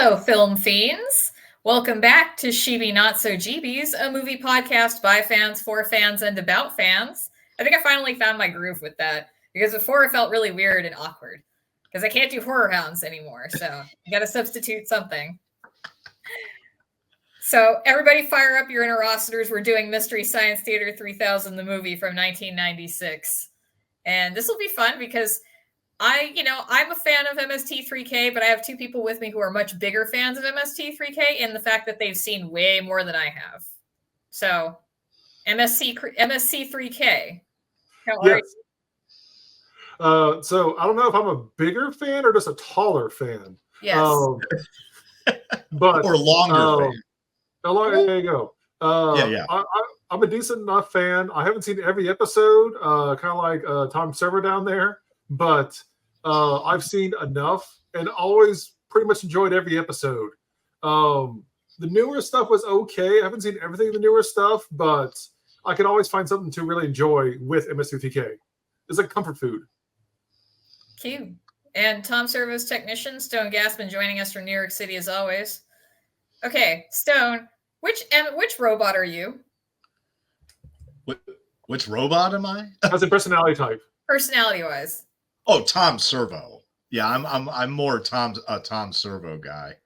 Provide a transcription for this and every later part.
Hello, film fiends. Welcome back to Sheebie Not So Jeebies, a movie podcast by fans, for fans, and about fans. I think I finally found my groove with that, because before it felt really weird and awkward, because I can't do horror hounds anymore, so you got to substitute something. So everybody fire up your interocitors. We're doing Mystery Science Theater 3000, the movie from 1996. And this will be fun because I'm a fan of MST3K, but I have two people with me who are much bigger fans of MST3K in the fact that they've seen way more than I have. So, MSC3K, how are you? So I don't know if I'm a bigger fan or just a taller fan. Yes. But or longer fan. There you go. I'm a decent enough fan. I haven't seen every episode, kind of like Tom Server down there. But I've seen enough and always pretty much enjoyed every episode. The newer stuff was okay. I haven't seen everything of the newer stuff, but I can always find something to really enjoy with MST3K. It's like comfort food. Cute. And Tom Servo's technician, Stone Gasman, joining us from New York City as always. Okay, Stone, which robot are you? Which robot am I? As a personality type. Personality-wise. Oh, Tom Servo. Yeah, I'm more Tom Servo guy.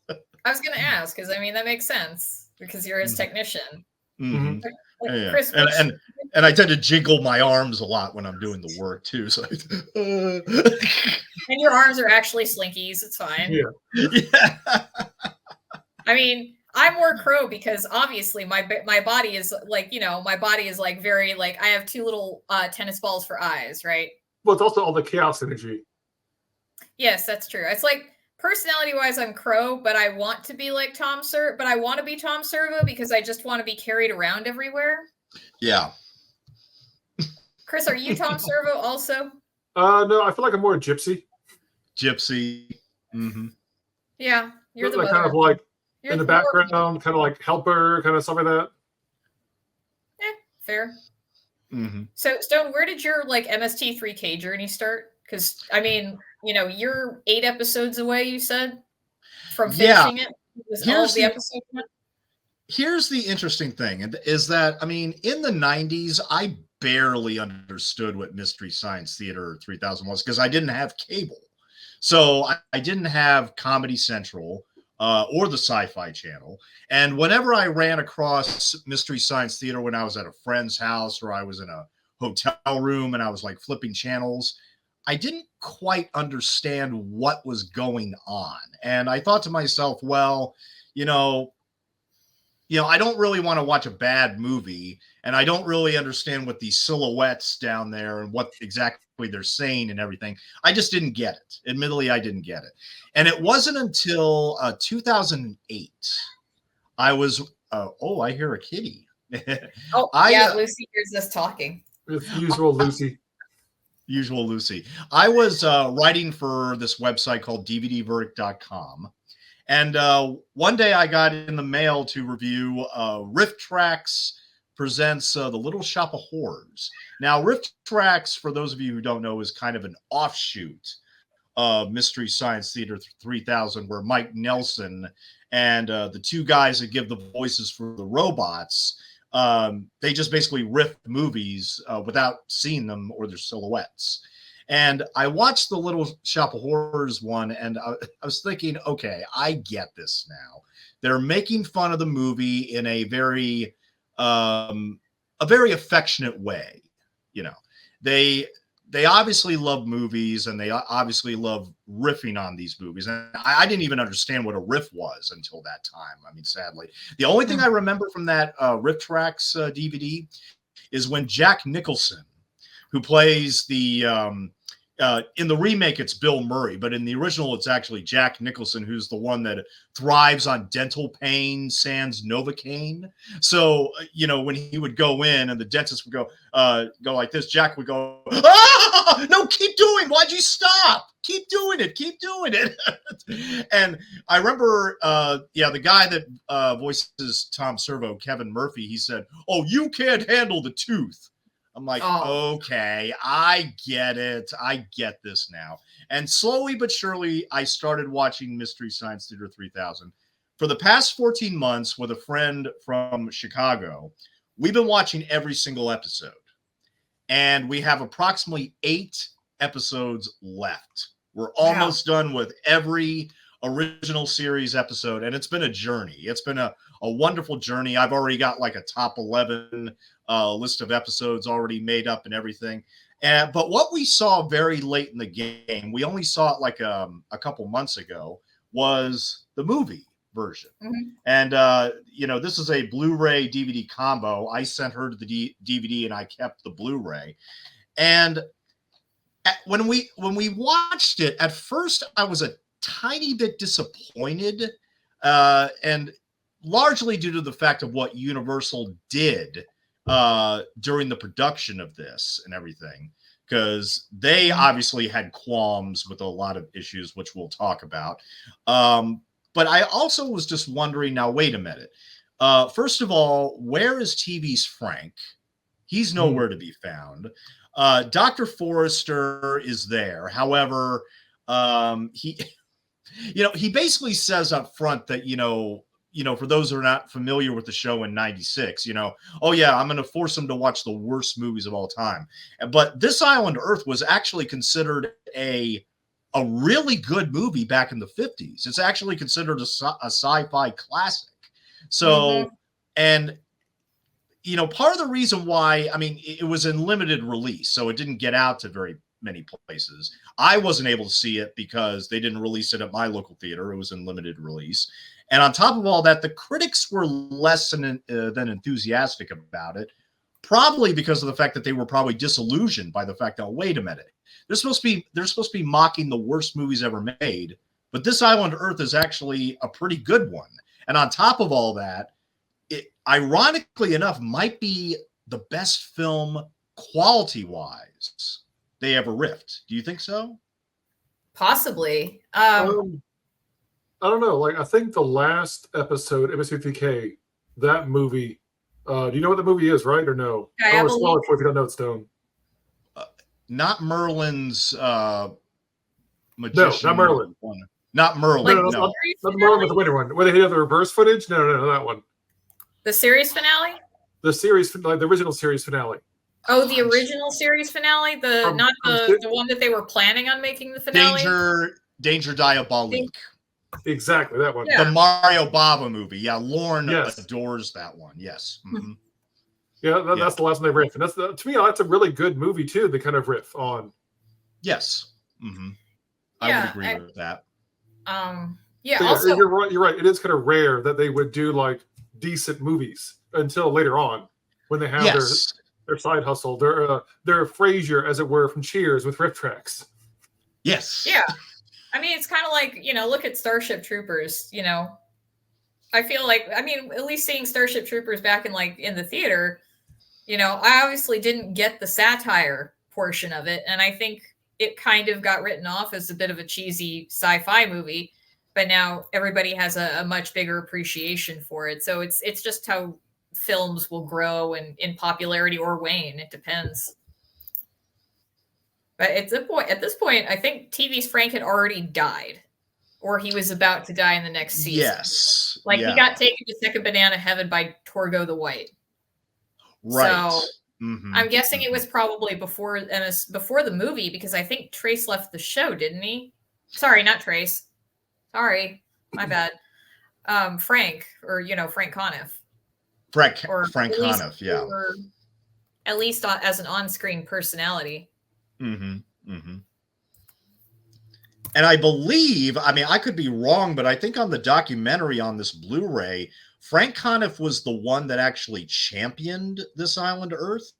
I was going to ask because that makes sense because you're his technician. Mm-hmm. Chris, and I tend to jiggle my arms a lot when I'm doing the work too. So and your arms are actually slinkies. It's fine. Yeah. I'm more Crow because obviously my body is very I have two little tennis balls for eyes, right? Well, it's also all the chaos energy. Yes, that's true. It's like personality-wise, I'm Crow, but I want to be like Tom Servo. But I want to be Tom Servo because I just want to be carried around everywhere. Yeah. Chris, are you Tom Servo also? No, I feel like I'm more a gypsy. Gypsy. Mm-hmm. Yeah, you're the kind of like in the background, kind of like helper, kind of stuff like that. Fair. Mm-hmm. So, Stone, where did your MST3K journey start? Because you're 8 episodes away. You said from finishing it. Was all of the episodes? Here's the interesting thing: is that in the '90s, I barely understood what Mystery Science Theater 3000 was because I didn't have cable, so I didn't have Comedy Central or the SciFi Channel. And whenever I ran across Mystery Science Theater when I was at a friend's house or I was in a hotel room and I was flipping channels, I didn't quite understand what was going on. And I thought to myself, well, I don't really want to watch a bad movie, and I don't really understand what these silhouettes down there and what exactly they're saying and everything. I just didn't get it. Admittedly, I didn't get it. And it wasn't until 2008 I was, I hear a kitty. Lucy hears us talking. Usual Lucy. Usual Lucy. I was writing for this website called dvdverdict.com. And one day I got in the mail to review Riff Tracks presents The Little Shop of Horrors. Now, Riff Tracks, for those of you who don't know, is kind of an offshoot of Mystery Science Theater 3000, where Mike Nelson and the two guys that give the voices for the robots, they just basically riff movies without seeing them or their silhouettes. And I watched the Little Shop of Horrors one, and I was thinking, okay, I get this now. They're making fun of the movie in a very affectionate way. They obviously love movies, and they obviously love riffing on these movies. And I didn't even understand what a riff was until that time. Sadly, the only thing I remember from that Riff Tracks DVD is when Jack Nicholson, who plays the in the remake, it's Bill Murray, but in the original, it's actually Jack Nicholson, who's the one that thrives on dental pain sans Novocaine. So, when he would go in and the dentist would go like this, Jack would go, "Ah, no, keep doing. Why'd you stop? Keep doing it. Keep doing it." And I remember, the guy that voices Tom Servo, Kevin Murphy, he said, "Oh, you can't handle the tooth." I'm like, okay, I get it. I get this now. And slowly but surely, I started watching Mystery Science Theater 3000. For the past 14 months with a friend from Chicago, we've been watching every single episode. And we have approximately 8 episodes left. We're almost done with every original series episode, and it's been a journey. It's been a wonderful journey. I've already got like a top 11 list of episodes already made up and everything. But what we saw very late in the game, we only saw it like a couple months ago, was the movie version. And this is a Blu-ray DVD combo. I sent her the DVD and I kept the Blu-ray. And when we watched it, at first I was a tiny bit disappointed, and largely due to the fact of what Universal did during the production of this and everything, because they obviously had qualms with a lot of issues, which we'll talk about. But I also was just wondering, now, wait a minute. First of all, where is TV's Frank? He's nowhere to be found. Dr. Forrester is there. However, he basically says up front that, for those who are not familiar with the show in 96, oh yeah, I'm going to force them to watch the worst movies of all time. But This Island Earth was actually considered a really good movie back in the 50s. It's actually considered a sci-fi classic. So, and part of the reason why, it was in limited release, so it didn't get out to very many places. I wasn't able to see it because they didn't release it at my local theater. It was in limited release. And on top of all that, the critics were less than enthusiastic about it, probably because of the fact that they were probably disillusioned by the fact that, wait a minute, they're supposed to be mocking the worst movies ever made, but This Island Earth is actually a pretty good one. And on top of all that, it, ironically enough, might be the best film quality-wise they ever riffed. Do you think so? Possibly. I don't know. Like, I think the last episode, MST3000, that movie, do you know what the movie is, right? Or no? I don't want to spoil it for if you don't know, Stone. Not Merlin's magician. No, not Merlin. Not Merlin. No. Not the Merlin with the winter one. Where they hit the reverse footage? No, that one. The series finale? The original series finale. Oh, the original series finale? Not the one that they were planning on making the finale? Danger Diabolique. Exactly, that one. Yeah. The Mario Bava movie. Yeah, Lauren adores that one. Yes. Mm-hmm. Yeah, that's the last one they riff. And to me, that's a really good movie, too, they kind of riff on. Yes. Mm-hmm. I would agree with that. Also, you're right. It is kind of rare that they would do, like, decent movies until later on when they have their side hustle, their Frasier, as it were, from Cheers with riff tracks. Yes. Yeah. It's kind of like, look at Starship Troopers, I feel like, at least seeing Starship Troopers back in the theater, I obviously didn't get the satire portion of it. And I think it kind of got written off as a bit of a cheesy sci-fi movie, but now everybody has a much bigger appreciation for it. So it's just how films will grow in popularity or wane. It depends. But at this point, I think TV's Frank had already died, or he was about to die in the next season. Yes. He got taken to second banana heaven by Torgo the White. Right. So I'm guessing it was probably before the movie, because I think Trace left the show, didn't he? Sorry, not Trace. Sorry, my bad. Frank, or Frank Conniff. Frank Conniff, yeah. Or at least as an on-screen personality. Mm-hmm. Mm-hmm. And I believe, I could be wrong, but I think on the documentary on this Blu-ray, Frank Conniff was the one that actually championed This Island Earth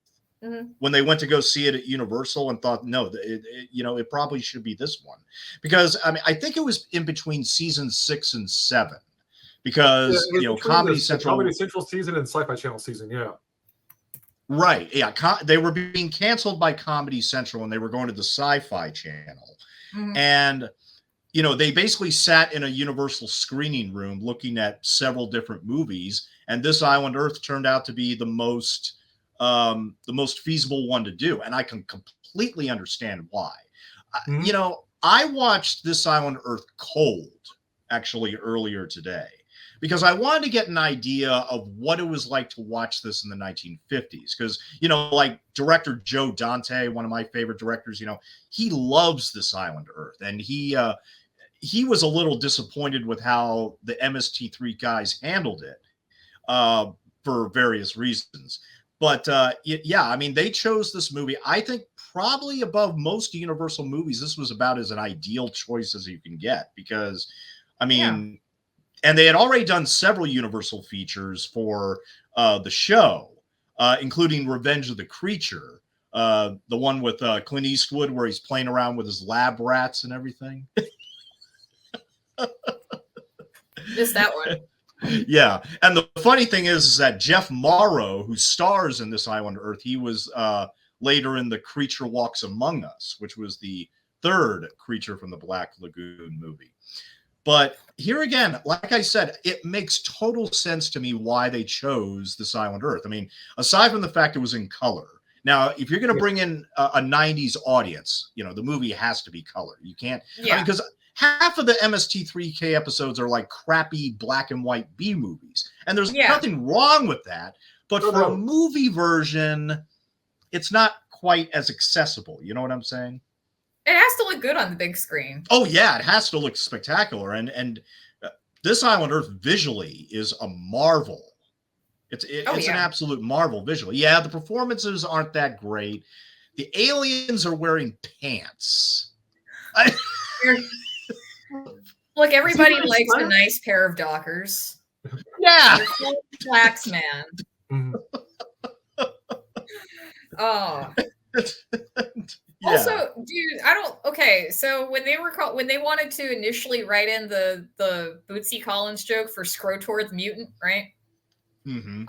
when they went to go see it at Universal and thought, no, it probably should be this one. Because, I think it was in between season 6 and 7. Because, Comedy Central season and Sci-Fi Channel season, yeah. Right. Yeah. They were being canceled by Comedy Central and they were going to the Sci-Fi Channel. Mm-hmm. And, they basically sat in a Universal screening room looking at several different movies. And This Island Earth turned out to be the most the most feasible one to do, and I can completely understand why. You know, I watched This Island Earth cold actually earlier today because I wanted to get an idea of what it was like to watch this in the 1950s. Because, you know, like director Joe Dante, one of my favorite directors, you know, he loves This Island Earth, and he was a little disappointed with how the MST3 guys handled it for various reasons. But yeah, I mean, they chose this movie. I think probably above most Universal movies, this was about as an ideal choice as you can get because, I mean, and they had already done several Universal features for the show, including Revenge of the Creature, the one with Clint Eastwood where he's playing around with his lab rats and everything. Just that one. Yeah, and the funny thing is that Jeff Morrow, who stars in This Island Earth, he was later in The Creature Walks Among Us, which was the third Creature from the Black Lagoon movie. But here again, like I said, it makes total sense to me why they chose This Island Earth. I mean, aside from the fact it was in color. Now, if you're going to bring in a 90s audience, you know, the movie has to be color. You can't, I mean, because half of the MST3K episodes are like crappy black and white B movies. And there's nothing wrong with that. But for a movie version, it's not quite as accessible. You know what I'm saying? It has to look good on the big screen. Oh, yeah. It has to look spectacular. And This Island Earth visually is a marvel. It's an absolute marvel visually. Yeah, the performances aren't that great. The aliens are wearing pants. Look, everybody likes a nice pair of Dockers. Yeah. Slacks, man. Oh. Yeah. Also, dude, okay, so when they wanted to initially write in the Bootsy Collins joke for Scrotor the Mutant, right? Mm-hmm.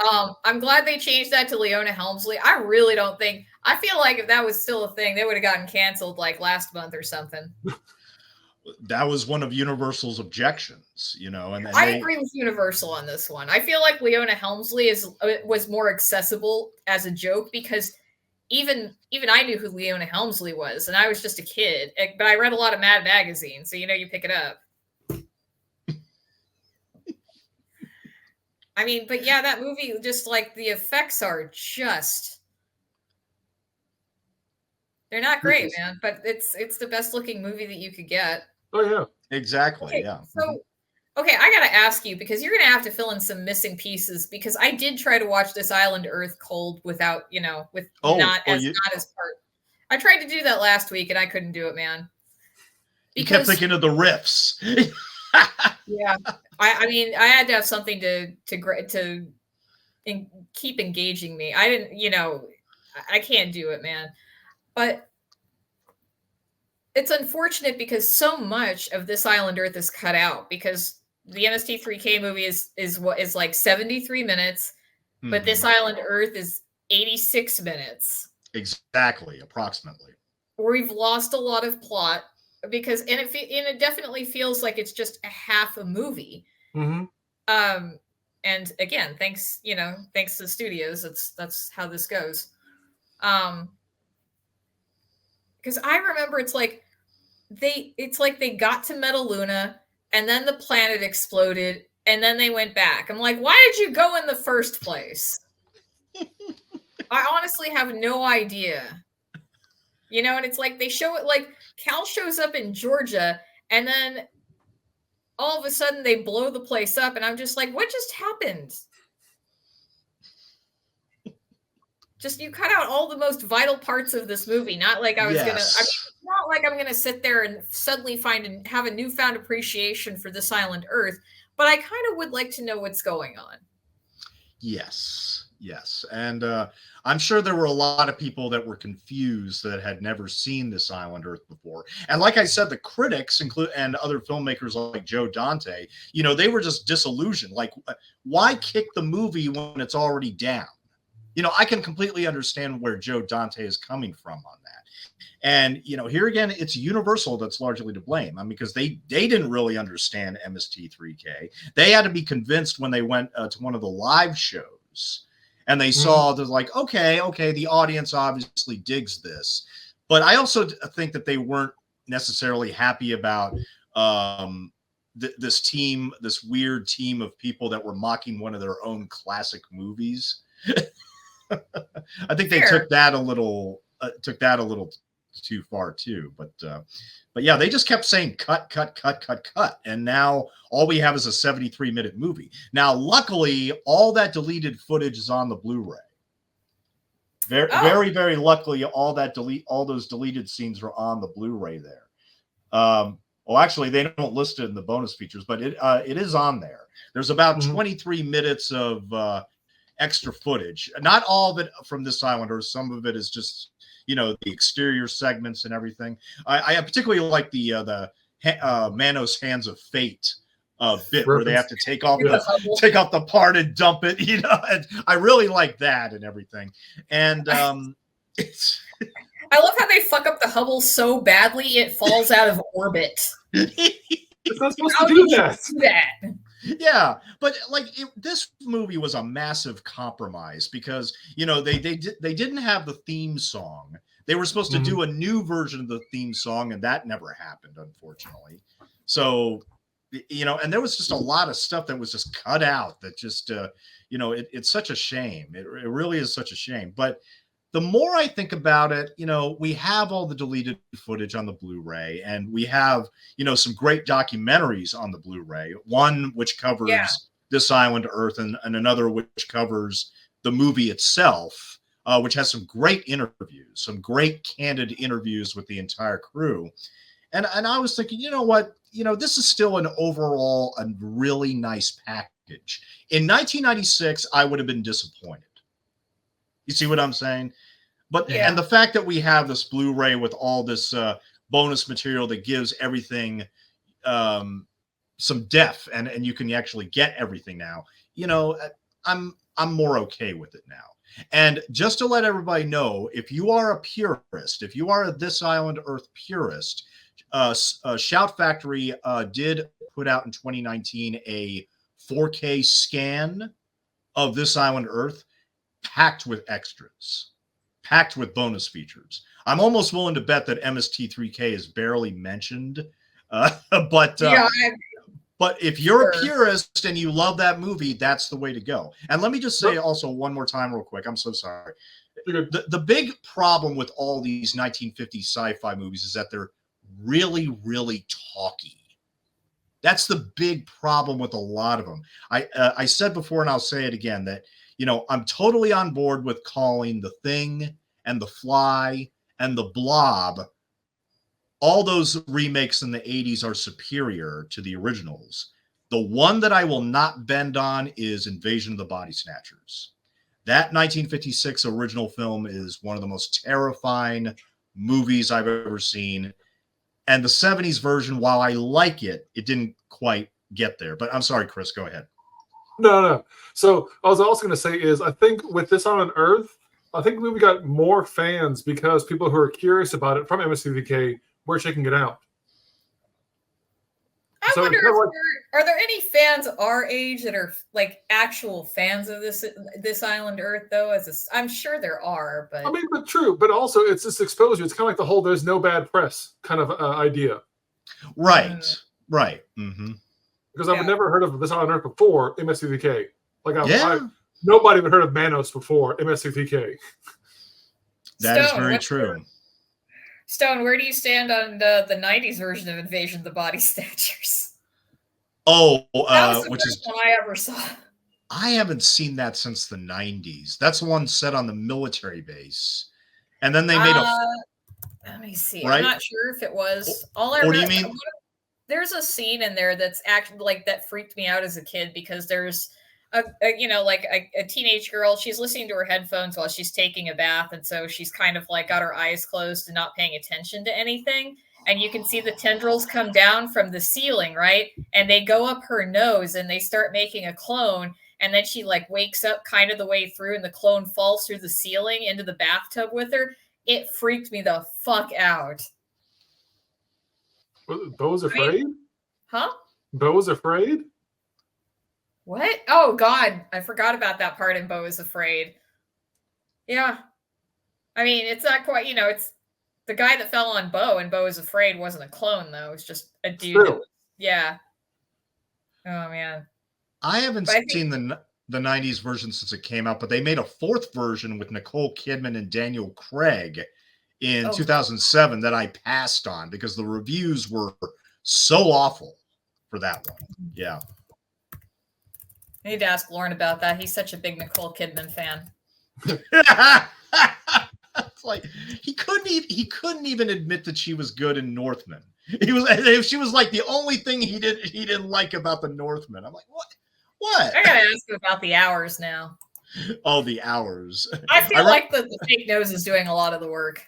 I'm glad they changed that to Leona Helmsley. I really don't think, I feel like if that was still a thing, they would have gotten canceled like last month or something. That was one of Universal's objections, you know. And I agree with Universal on this one. I feel like Leona Helmsley was more accessible as a joke because even I knew who Leona Helmsley was, and I was just a kid. But I read a lot of Mad Magazine, so you know you pick it up. I mean, but yeah, that movie, just like the effects are just, they're not great, man. But it's the best looking movie that you could get. Oh yeah, exactly. Okay, yeah. So, okay, I gotta ask you because you're gonna have to fill in some missing pieces because I did try to watch This Island Earth cold without, you know, not as part. I tried to do that last week and I couldn't do it, man. You kept thinking of the riffs. Yeah, I mean, I had to have something to keep engaging me. I didn't, you know, I can't do it, man. But it's unfortunate because so much of This Island Earth is cut out because the MST3K movie is like 73 minutes, but This Island Earth is 86 minutes. Exactly, approximately. We've lost a lot of plot because, and it definitely feels like it's just a half a movie. Mm-hmm. And again, thanks to the studios. That's how this goes. Because I remember it's like they got to Metaluna and then the planet exploded and then they went back. I'm like, why did you go in the first place? I honestly have no idea. You know, and it's like they show it like Cal shows up in Georgia and then all of a sudden they blow the place up and I'm just like, what just happened? Just you cut out all the most vital parts of this movie. Not like I was not like I'm gonna sit there and suddenly have a newfound appreciation for This Island Earth, but I kind of would like to know what's going on. Yes. And I'm sure there were a lot of people that were confused that had never seen This Island Earth before. And like I said, the critics and other filmmakers like Joe Dante, you know, they were just disillusioned. Like, why kick the movie when it's already down? You know, I can completely understand where Joe Dante is coming from on that. And, you know, here again, it's Universal that's largely to blame. I mean, because they didn't really understand MST3K. They had to be convinced when they went to one of the live shows. And they saw, they're like, okay, the audience obviously digs this. But I also think that they weren't necessarily happy about this weird team of people that were mocking one of their own classic movies. I think they took that a little too far too. But yeah, they just kept saying cut, and now all we have is a 73-minute movie. Now, luckily, all that deleted footage is on the Blu-ray. Very, very luckily, all those deleted scenes are on the Blu-ray there. Well, actually, they don't list it in the bonus features, but it is on there. There's about 23 minutes of extra footage. Not all of it from this island, or some of it is just, the exterior segments and everything. I particularly like the Manos Hands of Fate bit where they have to take off the part and dump it. And I really like that and everything. And it's. I love how they fuck up the Hubble so badly it falls out of orbit. It's not supposed to do that. Yeah, but this movie was a massive compromise because they didn't have the theme song. They were supposed to do a new version of the theme song, and that never happened, unfortunately. So, and there was just a lot of stuff that was just cut out. That just, it's such a shame. It really is such a shame. But the more I think about it, we have all the deleted footage on the Blu-ray, and we have, some great documentaries on the Blu-ray. One which covers this island Earth, and another which covers the movie itself, which has some great interviews, some great candid interviews with the entire crew. And I was thinking, you know what? This is still an overall a really nice package. In 1996, I would have been disappointed. You see what I'm saying? But and the fact that we have this Blu-ray with all this bonus material that gives everything some depth, and you can actually get everything now. I'm more okay with it now. And just to let everybody know, if you are a purist, if you are a This Island Earth purist, Shout Factory did put out in 2019 a 4K scan of This Island Earth, packed with extras, packed with bonus features. I'm almost willing to bet that MST3K is barely mentioned. But if you're a purist and you love that movie, that's the way to go. And let me just say also one more time real quick. I'm so sorry. The big problem with all these 1950s sci-fi movies is that they're really, really talky. That's the big problem with a lot of them. I said before, and I'll say it again, that I'm totally on board with calling The Thing and The Fly and The Blob. All those remakes in the 80s are superior to the originals. The one that I will not bend on is Invasion of the Body Snatchers. That 1956 original film is one of the most terrifying movies I've ever seen. And the 70s version, while I like it, it didn't quite get there. But I'm sorry, Chris, go ahead. No. So I was also going to say is I think with This on Earth, I think we got more fans because people who are curious about it from MST3K were checking it out. I wonder are there any fans our age that are actual fans of this Island Earth though? I'm sure there are, but but true. But also it's this exposure. It's kind of like the whole "there's no bad press" kind of idea. Right. Right. Mm-hmm. Because I've never heard of This Island Earth before MST3K. Nobody even heard of Manos before MST3K. That is very true. Stone, where do you stand on the 90s version of Invasion of the Body Snatchers? Oh, that was the first one I ever saw. I haven't seen that since the 90s. That's the one set on the military base. And then they made let me see. Right? I'm not sure if it was. What do you mean? There's a scene in there that's actually that freaked me out as a kid because there's a teenage girl. She's listening to her headphones while she's taking a bath, and so she's kind of got her eyes closed and not paying attention to anything. And you can see the tendrils come down from the ceiling, right? And they go up her nose, and they start making a clone. And then she wakes up kind of the way through, and the clone falls through the ceiling into the bathtub with her. It freaked me the fuck out. Bo was afraid? Huh? Bo was afraid? What? Oh God, I forgot about that part in Beau is Afraid. Yeah. I mean, it's not quite, it's the guy that fell on Beau and Beau is Afraid wasn't a clone though. It's just a dude. Yeah. Oh man. I haven't seen the 90s version since it came out, but they made a 4th version with Nicole Kidman and Daniel Craig in 2007 that I passed on because the reviews were so awful for that one. Yeah. I need to ask Lauren about that. He's such a big Nicole Kidman fan. It's like he couldn't even admit that she was good in Northman. She was like the only thing he didn't like about the Northman. I'm like, what? I gotta ask him about the hours now. Oh, the hours. I feel like the fake nose is doing a lot of the work.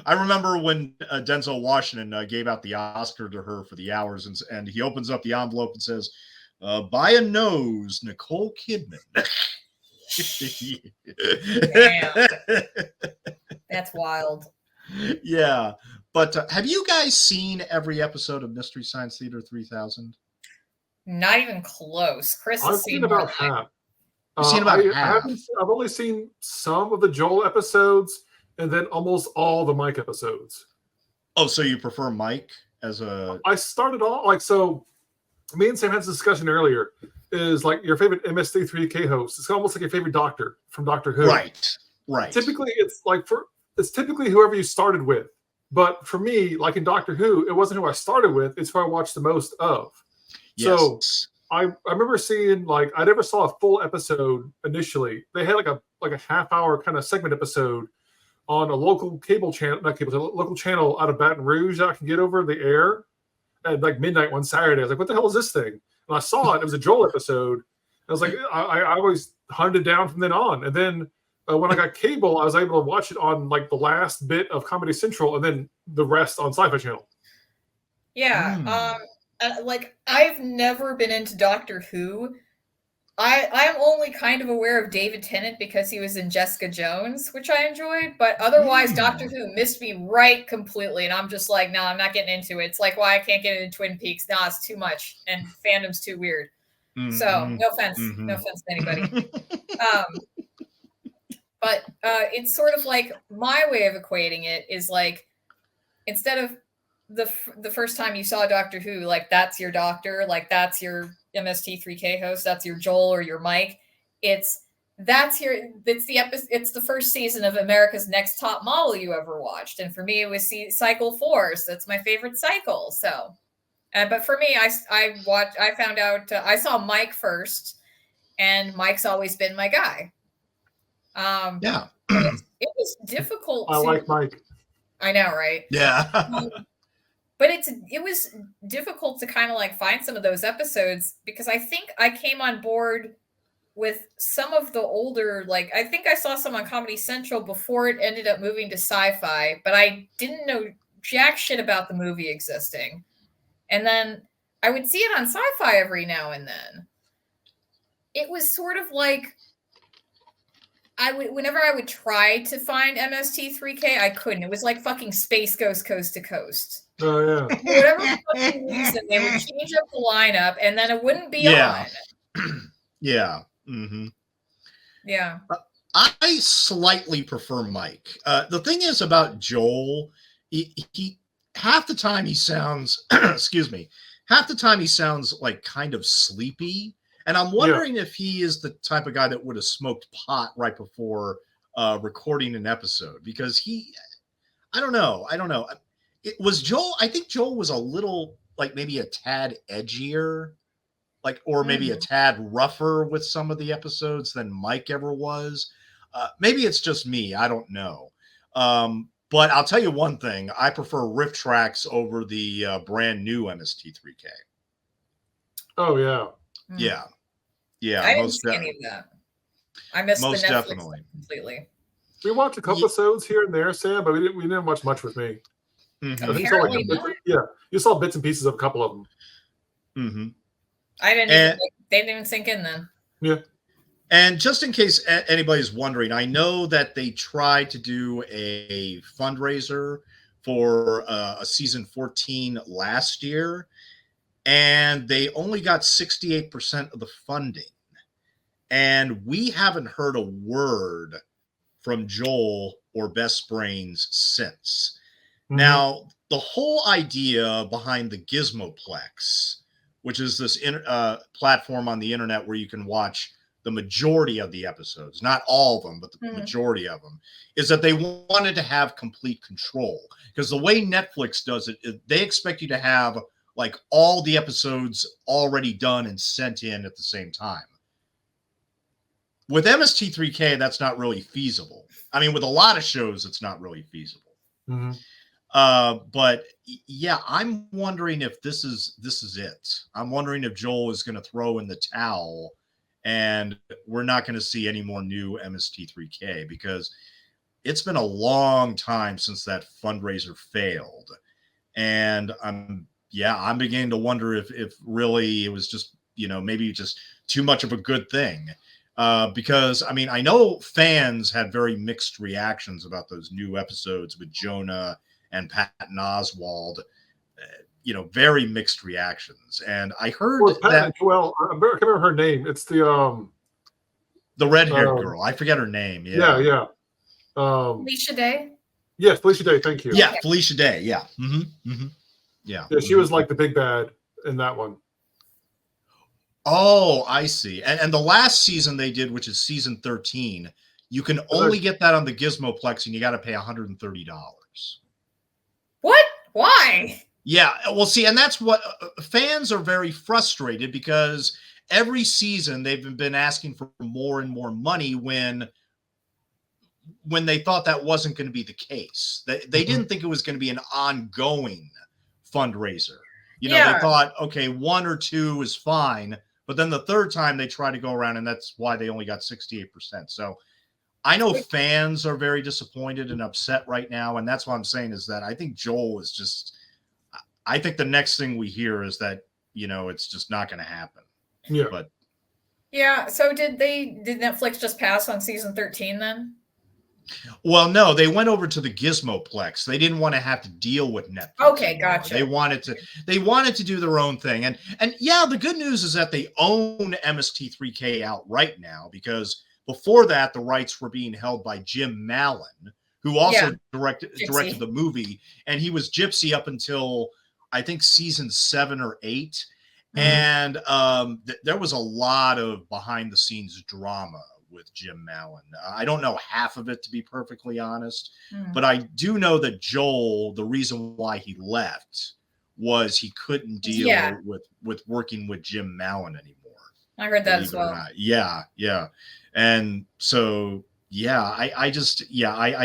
I remember when Denzel Washington gave out the Oscar to her for the hours, and he opens up the envelope and says, "Buy a nose, Nicole Kidman." Damn. That's wild. Yeah, but have you guys seen every episode of Mystery Science Theater 3000? Not even close. Chris has seen about half. I've only seen some of the Joel episodes and then almost all the Mike episodes. Oh, so you prefer Mike as a... I started off, so me and Sam had this discussion earlier, is like your favorite MST3K host. It's almost like your favorite doctor from Doctor Who. Right. Typically, it's typically whoever you started with. But for me, like in Doctor Who, it wasn't who I started with. It's who I watched the most of. Yes. So I remember seeing, I never saw a full episode initially. They had like a half-hour kind of segment episode on a local cable channel, local channel out of Baton Rouge that I can get over the air at like midnight one Saturday. I was like, what the hell is this thing? And I saw it. It was a Joel episode. I was like, I always hunted down from then on. And then when I got cable, I was able to watch it on like the last bit of Comedy Central and then the rest on SciFi Channel. Yeah. I've never been into Doctor Who. I'm only kind of aware of David Tennant because he was in Jessica Jones, which I enjoyed, but otherwise Doctor Who missed me right completely, and I'm just like, no, I'm not getting into it. It's like why I can't get into Twin Peaks. No, it's too much, and fandom's too weird. So no offense to anybody. But it's sort of like my way of equating it is like instead of the first time you saw Doctor Who, like that's your doctor, like that's your MST3K host, that's your Joel or your Mike. It's the first season of America's Next Top Model you ever watched, and for me it was cycle 4, so that's my favorite cycle. So, but for me, I found out I saw Mike first, and Mike's always been my guy. Yeah, it was difficult. I like Mike. I know, right? Yeah. But it was difficult to kind of like find some of those episodes because I think I came on board with some of the older, like I think I saw some on Comedy Central before it ended up moving to Sci-Fi, but I didn't know jack shit about the movie existing. And then I would see it on Sci-Fi every now and then. It was sort of like whenever I would try to find MST3K, I couldn't. It was like fucking Space Ghost Coast to Coast. Oh yeah. For whatever fucking reason, they would change up the lineup, and then it wouldn't be on. Yeah. Mm-hmm. Yeah. I slightly prefer Mike. The thing is about Joel, he half the time he sounds, excuse me, half the time he sounds like kind of sleepy, and I'm wondering if he is the type of guy that would have smoked pot right before recording an episode because I don't know. It was Joel. I think Joel was a little like maybe a tad edgier, or maybe a tad rougher with some of the episodes than Mike ever was. Maybe it's just me. I don't know. But I'll tell you one thing. I prefer riff tracks over the brand new MST3K. Oh, yeah. Yeah. Yeah. I didn't see any of that. I missed most the Netflix definitely We completely. watched a couple episodes here and there, Sam, but we didn't watch much with me. Mm-hmm. I think you saw bits and pieces of a couple of them. Mm-hmm. I didn't. They didn't even sink in then. Yeah. And just in case anybody's wondering, I know that they tried to do a fundraiser for a season 14 last year, and they only got 68% of the funding. and we haven't heard a word from Joel or Best Brains since. Mm-hmm. Now, the whole idea behind the Gizmoplex, which is this platform on the internet where you can watch the majority of the episodes, not all of them, but the majority of them, is that they wanted to have complete control. Because the way Netflix does it, they expect you to have like all the episodes already done and sent in at the same time. With MST3K, that's not really feasible. I mean, with a lot of shows, it's not really feasible. Mm-hmm. But yeah, I'm wondering if this is it. I'm wondering if Joel is going to throw in the towel and we're not going to see any more new MST3K, because it's been a long time since that fundraiser failed. And I'm beginning to wonder if really it was just, maybe just too much of a good thing. Because, I mean, I know fans had very mixed reactions about those new episodes with Jonah and Patton Oswalt, very mixed reactions. And I heard that. Well, I can't remember her name. It's the red-haired girl. I forget her name. Yeah. Felicia Day. Yeah, Felicia Day. Thank you. Yeah, Felicia Day. Yeah. Mm-hmm. Mm-hmm. Yeah. She was like the big bad in that one. Oh, I see. And the last season they did, which is season 13, you can only get that on the Gizmoplex, and you got to pay $130. What? Why? Yeah, well, see, and that's what fans are very frustrated, because every season they've been asking for more and more money when they thought that wasn't going to be the case. They didn't think it was going to be an ongoing fundraiser. They thought, okay, 1 or 2 is fine, but then the third time they try to go around, and that's why they only got 68%. So I know fans are very disappointed and upset right now, and that's what I'm saying is that I think Joel is just. I think the next thing we hear is that, it's just not going to happen. Yeah. But so did Netflix just pass on season 13 then? Well, no, they went over to the Gizmoplex. They didn't want to have to deal with Netflix. Okay, anymore. gotcha. They wanted to do their own thing. And yeah, the good news is that they own MST3K outright now, because before that, the rights were being held by Jim Mallon, who also directed the movie. And he was Gypsy up until, I think, season 7 or 8. Mm-hmm. And there was a lot of behind-the-scenes drama with Jim Mallon. I don't know half of it, to be perfectly honest, but I do know that Joel, the reason why he left was he couldn't deal with working with Jim Mallon anymore. I heard that as well. Yeah. And so, I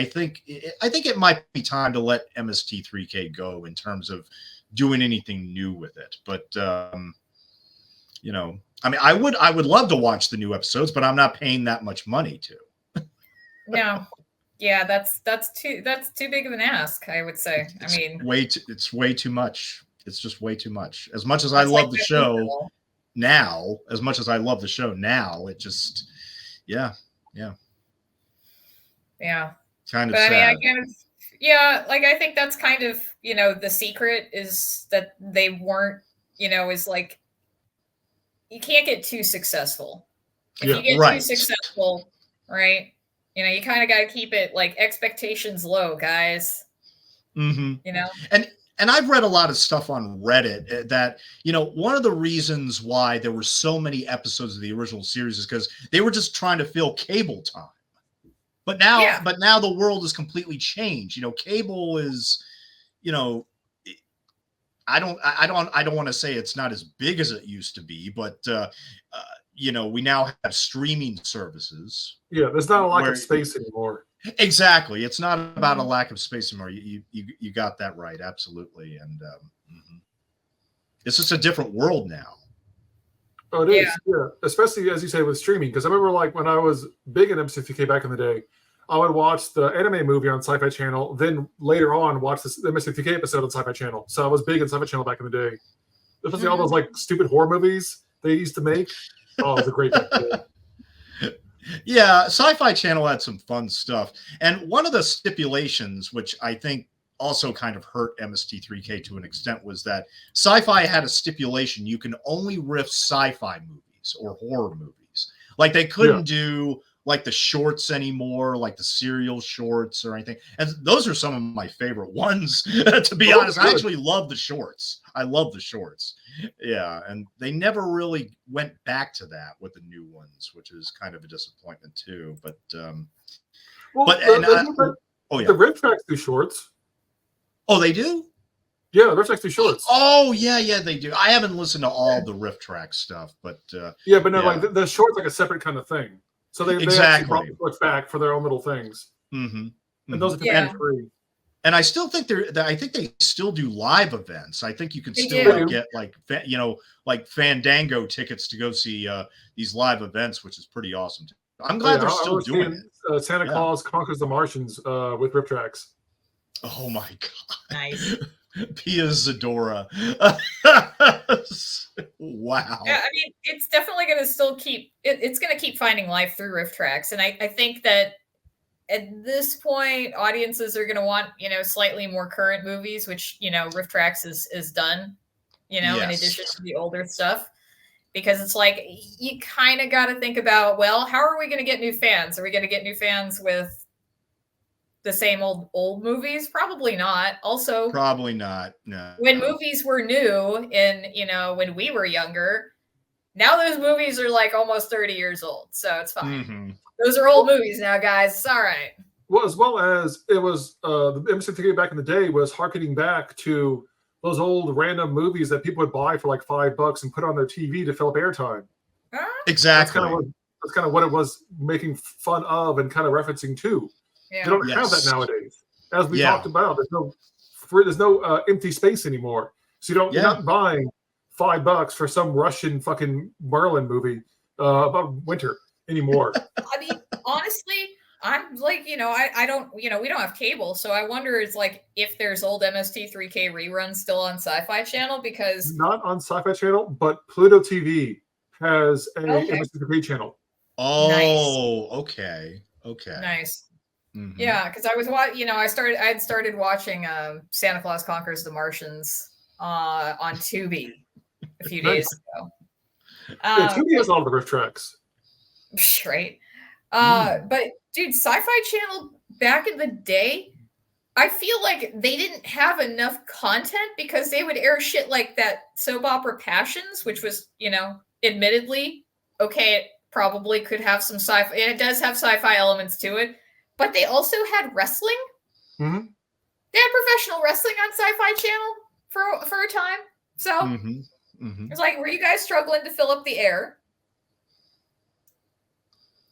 think it might be time to let MST3K go in terms of doing anything new with it. But, I mean, I would love to watch the new episodes, but I'm not paying that much money to. No. Yeah, that's too big of an ask, I would say. It's way too much. It's just way too much. As much as I love the show now, it just yeah. Kind of sad. I mean, I think that's kind of, the secret is that they weren't, is like, you can't get too successful. If you get too successful, right? You kind of got to keep it like expectations low, guys. Mm-hmm. And I've read a lot of stuff on Reddit that, one of the reasons why there were so many episodes of the original series is because they were just trying to fill cable time. But now the world has completely changed. Cable is, I don't want to say it's not as big as it used to be, but we now have streaming services. Yeah, there's not a lack of space anymore. Exactly, it's not about a lack of space anymore. You got that right, absolutely, and it's just a different world now. Oh, it is, yeah. Especially as you say with streaming, because I remember like when I was big in MST3K back in the day, I would watch the anime movie on SciFi Channel, then later on watch the MST3K episode on SciFi Channel. So I was big in SciFi Channel back in the day. Especially all those like stupid horror movies they used to make. Oh, it was a great day. Yeah, SciFi Channel had some fun stuff. And one of the stipulations, which I think also kind of hurt MST3K to an extent, was that SciFi had a stipulation you can only riff sci-fi movies or horror movies. Like they couldn't do like the shorts anymore, like the serial shorts or anything. And those are some of my favorite ones, to be honest. I actually love the shorts. I love the shorts. Yeah. And they never really went back to that with the new ones, which is kind of a disappointment too. But, the Riff Tracks do shorts. Oh, they do? Yeah, the Riff Tracks do shorts. Oh, yeah, they do. I haven't listened to all the Riff Track stuff, but like the shorts like a separate kind of thing. So they actually brought the shorts back for their own little things. And those are free. And I still think I think they still do live events. I think you can still get like Fandango tickets to go see these live events, which is pretty awesome. I'm glad they're still doing it. Santa Claus Conquers the Martians with Riff Tracks. Oh my god! Nice. Pia Zadora. Wow. Yeah, I mean, it's definitely going to still keep. It's going to keep finding life through Riff Tracks, and I think that at this point, audiences are going to want slightly more current movies, which Riff Tracks is done. In addition to the older stuff. Because it's like, you kind of got to think about, well, how are we going to get new fans? Are we going to get new fans with the same old movies? Probably not. Also, probably not. No. When movies were new when we were younger, now those movies are like almost 30 years old. So it's fine. Those are old movies now, guys. It's all right. Well, as well as it was, the MST3000 back in the day was harkening back to those old random movies that people would buy for like $5 and put on their TV to fill up airtime. Exactly. That's kind of what it was making fun of and kind of referencing to. Yeah. They don't have that nowadays. As we talked about, there's no empty space anymore. So you're not buying $5 for some Russian fucking Merlin movie about winter anymore. I mean, honestly, I'm like, I don't, we don't have cable. So I wonder if there's old MST3K reruns still on SciFi Channel, because not on SciFi Channel, but Pluto TV has a MST3K channel. Oh, nice. Okay. Nice. Yeah. Cause I was I had started watching Santa Claus Conquers the Martians on Tubi a few days ago. Tubi has all the Riff Tracks. Right. But dude, Sci-Fi Channel back in the day, I feel like they didn't have enough content, because they would air shit like that soap opera Passions, which was, admittedly, it probably could have some sci-fi. It does have sci-fi elements to it, but they also had wrestling. They had professional wrestling on Sci-Fi Channel for a time. So it's like, were you guys struggling to fill up the air?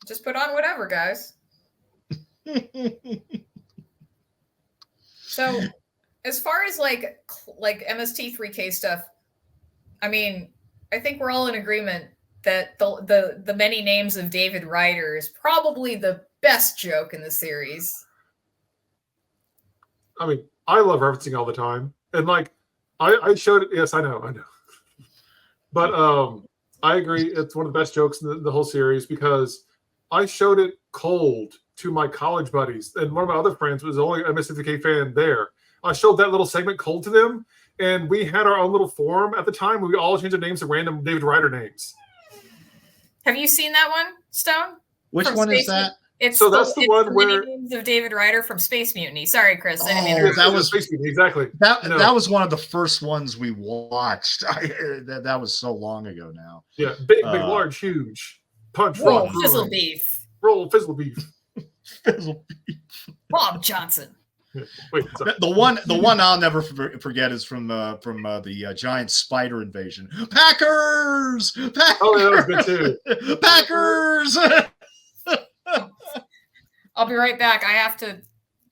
Just put on whatever, guys. So, as far as like MST3K stuff, I mean, I think we're all in agreement that the many names of David Ryder is probably the best joke in the series. I mean, I love referencing all the time, and like I showed it. Yes, I know, but I agree. It's one of the best jokes in the whole series, because I showed it cold to my college buddies, and one of my other friends was the only MST3K fan there. I showed that little segment cold to them, and we had our own little forum at the time. We all changed our names to random David Ryder names. Have you seen that one, Stone? Which one is that? That's the one where names of David Ryder from Space Mutiny. Sorry, Chris. That was Space Mutiny, exactly. That was one of the first ones we watched. That was so long ago now. Yeah, big, large, huge. Punch, roll, fizzle beef. Roll, fizzle beef. Fizzle beef. Bob Johnson. Yeah. Wait, the one I'll never forget is from the giant spider invasion. Packers. Oh, yeah, that was good too. Packers. I'll be right back. I have to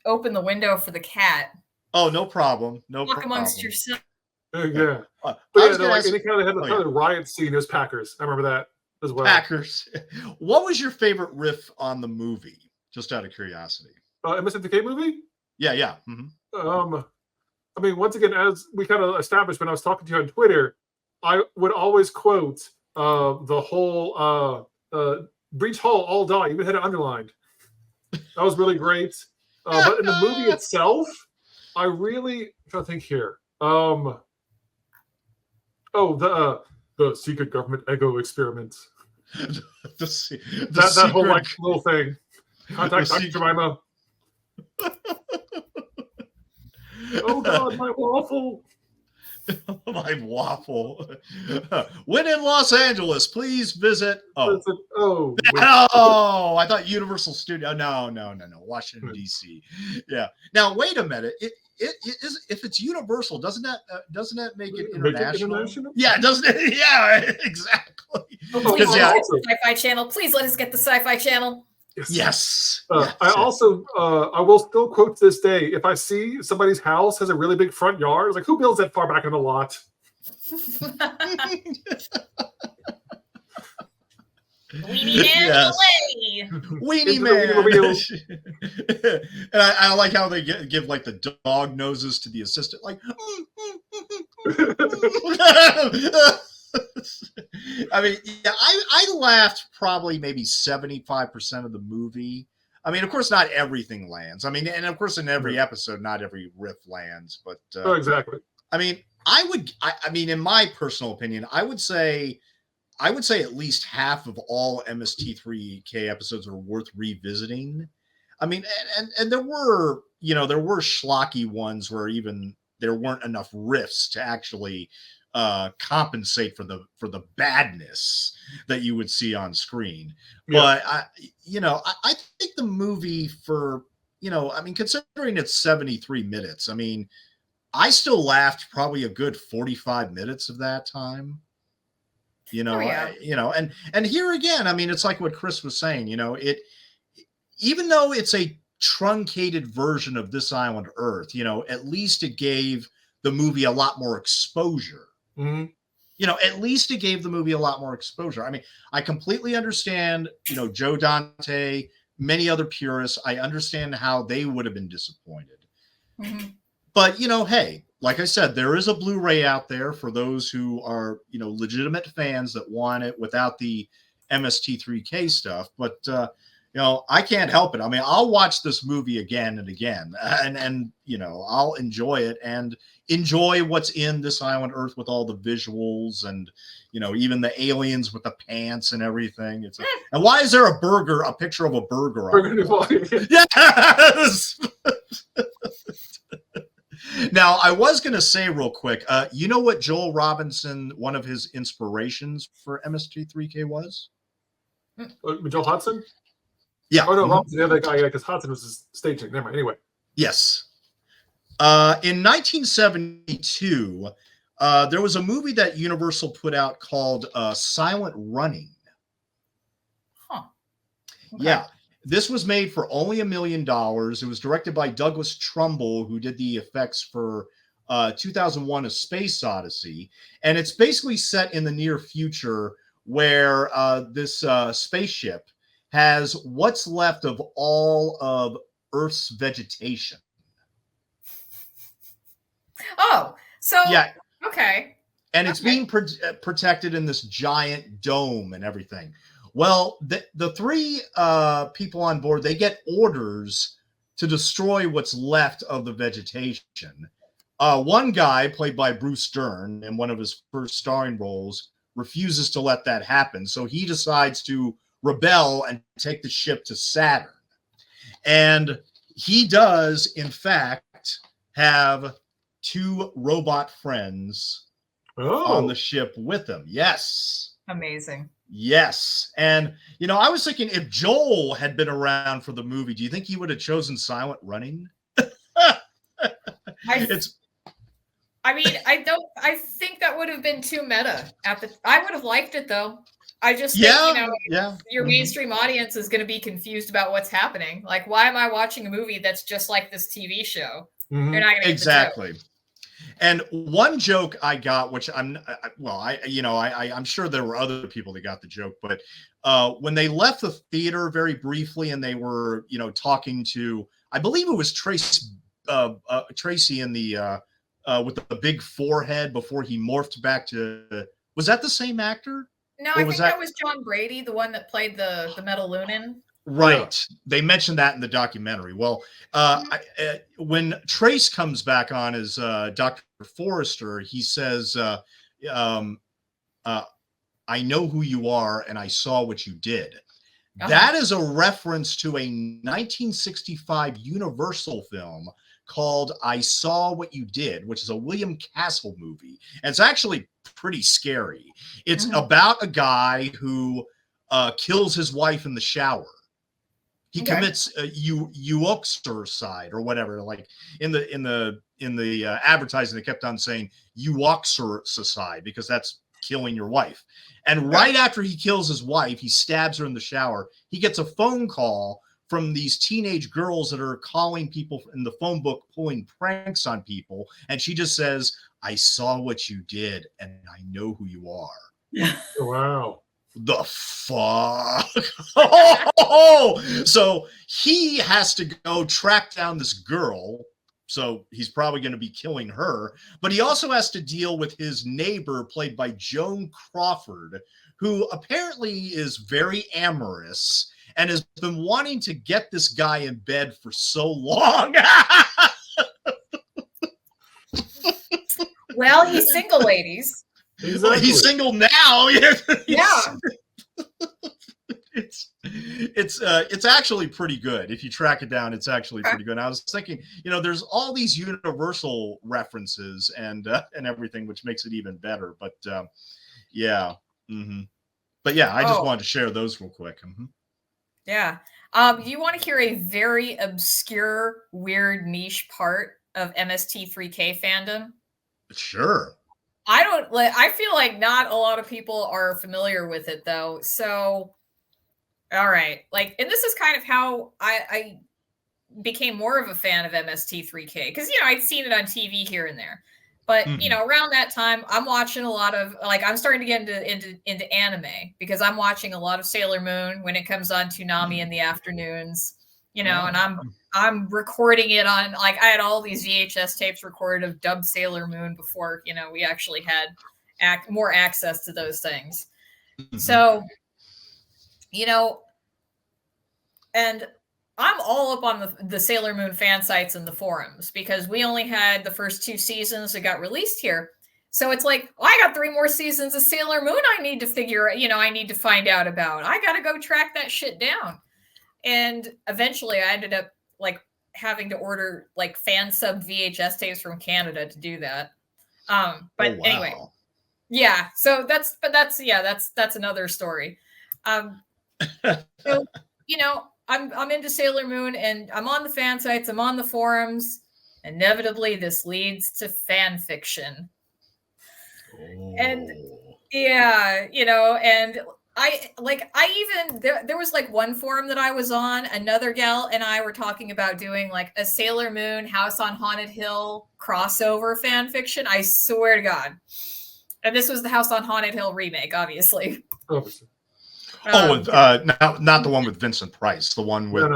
open the window for the cat. Oh, no problem. Talk amongst yourselves. Yeah. But any kind of riot scene, it was Packers. I remember that as well. Packers. What was your favorite riff on the movie? Just out of curiosity. MST3K movie? Yeah. I mean, once again, as we kind of established when I was talking to you on Twitter, I would always quote the whole Breach Hall, all die. Even had it underlined. That was really great. But in the movie itself, I really, I'm trying to think here. The secret government ego experiment. that whole like little thing. Contact Dr. Jemima. Oh God, my waffle. My waffle. When in Los Angeles, please visit. Oh, I thought Universal Studio. No. Washington D.C. Yeah. Now wait a minute. It is, if it's Universal, doesn't that make it international? Yeah, doesn't it? Yeah, exactly. Please let us get the Sci-Fi Channel. Please let us get the Sci-Fi Channel. Yes. I also, I will still quote to this day, if I see somebody's house has a really big front yard, it's like, who builds that far back in the lot? Weenie Man away. Weenie Man. And I like how they give like the dog noses to the assistant, like. I mean, yeah, I laughed probably maybe 75% of the movie. I mean, of course, not everything lands. I mean, and of course, in every episode, not every riff lands. But exactly. I mean, I mean, in my personal opinion, I would say at least half of all MST3K episodes are worth revisiting. I mean, and there were schlocky ones where even there weren't enough riffs to actually compensate for the badness that you would see on screen. Yeah. But I think the movie, for I mean, considering it's 73 minutes, I mean, I still laughed probably a good 45 minutes of that time. And here again, I mean, it's like what Chris was saying, even though it's a truncated version of This Island Earth, at least it gave the movie a lot more exposure. Mm-hmm. At least it gave the movie a lot more exposure. I mean, I completely understand, Joe Dante, many other purists. I understand how they would have been disappointed. Mm-hmm. But, hey, like I said, there is a Blu-ray out there for those who are, legitimate fans that want it without the MST3K stuff. But, I can't help it. I mean, I'll watch this movie again and again, and I'll enjoy it and enjoy what's in This Island Earth with all the visuals and, even the aliens with the pants and everything. And why is there a picture of a burger on it? Yes! Now, I was going to say real quick, you know what Joel Robinson, one of his inspirations for MST3K was? Joel Hudson? Yeah. Oh, no, Robinson, the other guy, because Hudson was his staging. Never mind. Anyway. Yes. In 1972, there was a movie that Universal put out called Silent Running. Huh. Okay. Yeah. This was made for only $1 million. It was directed by Douglas Trumbull, who did the effects for 2001: A Space Odyssey. And it's basically set in the near future where this spaceship has what's left of all of Earth's vegetation. Oh, so yeah, okay. And it's being protected in this giant dome and everything. Well, the three people on board, they get orders to destroy what's left of the vegetation. One guy, played by Bruce Dern in one of his first starring roles, refuses to let that happen. So he decides to rebel and take the ship to Saturn. And he does, in fact, have 2 robot friends on the ship with him. Yes. Amazing. Yes. And, I was thinking, if Joel had been around for the movie, do you think he would have chosen Silent Running? I think that would have been too meta. I would have liked it, though. I just think, your mainstream audience is going to be confused about what's happening. Like, why am I watching a movie that's just like this TV show? Mm-hmm. They're not going to exactly. And one joke I got, which I'm sure there were other people that got the joke, but when they left the theater very briefly and they were, talking to, I believe it was Tracy in the with the big forehead before he morphed back to, was that the same actor? No, I think that was John Brady, the one that played the Metal Lunan. Right. They mentioned that in the documentary. Well, when Trace comes back on as Dr. Forrester, he says, I know who you are and I saw what you did. Uh-huh. That is a reference to a 1965 Universal film called I Saw What You Did, which is a William Castle movie. And it's actually pretty scary. It's about a guy who kills his wife in the shower. He commits euxorcide or whatever. Like in the advertising, they kept on saying euxorcide because that's killing your wife. And right after he kills his wife, he stabs her in the shower. He gets a phone call from these teenage girls that are calling people in the phone book, pulling pranks on people. And she just says, I saw what you did and I know who you are. Wow. The fuck? So he has to go track down this girl. So he's probably going to be killing her, but he also has to deal with his neighbor played by Joan Crawford, who apparently is very amorous and has been wanting to get this guy in bed for so long. Well, he's single, ladies. Exactly. He's single now. Yeah. It's actually pretty good. If you track it down, it's actually pretty good. And I was thinking, there's all these Universal references and everything, which makes it even better. But yeah. Mm-hmm. But yeah, I just wanted to share those real quick. Mm-hmm. Yeah. You want to hear a very obscure, weird niche part of MST3K fandom? Sure. I feel like not a lot of people are familiar with it though. So, all right. And this is kind of how I became more of a fan of MST3K because, I'd seen it on TV here and there. But, around that time, I'm watching a lot of, I'm starting to get into anime because I'm watching a lot of Sailor Moon when it comes on Toonami in the afternoons, and I'm recording it on, I had all these VHS tapes recorded of dubbed Sailor Moon before, we actually had more access to those things. So, and I'm all up on the Sailor Moon fan sites and the forums because we only had the first 2 seasons that got released here. So it's like, I got 3 more seasons of Sailor Moon I need to figure, I need to find out about. I got to go track that shit down. And eventually I ended up having to order fan sub VHS tapes from Canada to do that. Anyway, yeah. So that's another story. So, I'm into Sailor Moon and I'm on the fan sites, I'm on the forums. Inevitably, this leads to fan fiction. And yeah, and there was one forum that I was on, another gal and I were talking about doing a Sailor Moon House on Haunted Hill crossover fan fiction. I swear to God. And this was the House on Haunted Hill remake, obviously. Not the one with Vincent Price, the one with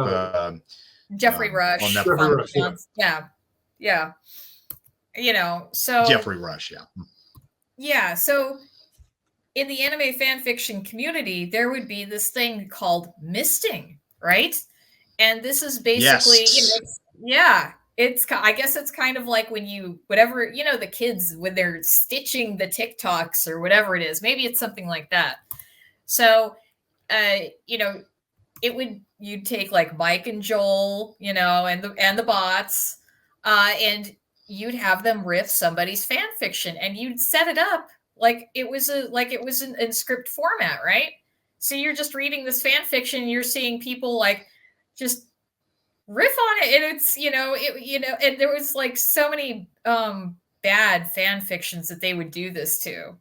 Jeffrey Rush. Jeffrey Rush, yeah. So Jeffrey Rush, yeah. Yeah, so in the anime fan fiction community, there would be this thing called misting, right? And this is basically, I guess it's kind of like when the kids when they're stitching the TikToks or whatever it is. Maybe it's something like that. So, you'd take Mike and Joel, and the bots, and you'd have them riff somebody's fan fiction, and you'd set it up like it was in script format, right? So you're just reading this fan fiction, and you're seeing people just riff on it, and it's and there was so many bad fan fictions that they would do this to.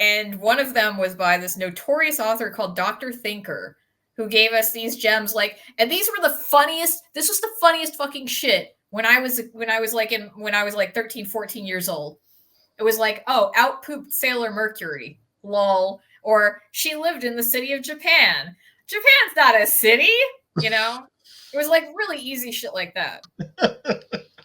And one of them was by this notorious author called Dr. Thinker, who gave us these gems. And these were the funniest. This was the funniest fucking shit when I was 13, 14 years old. It was out pooped Sailor Mercury, lol. Or she lived in the city of Japan. Japan's not a city, It was really easy shit like that.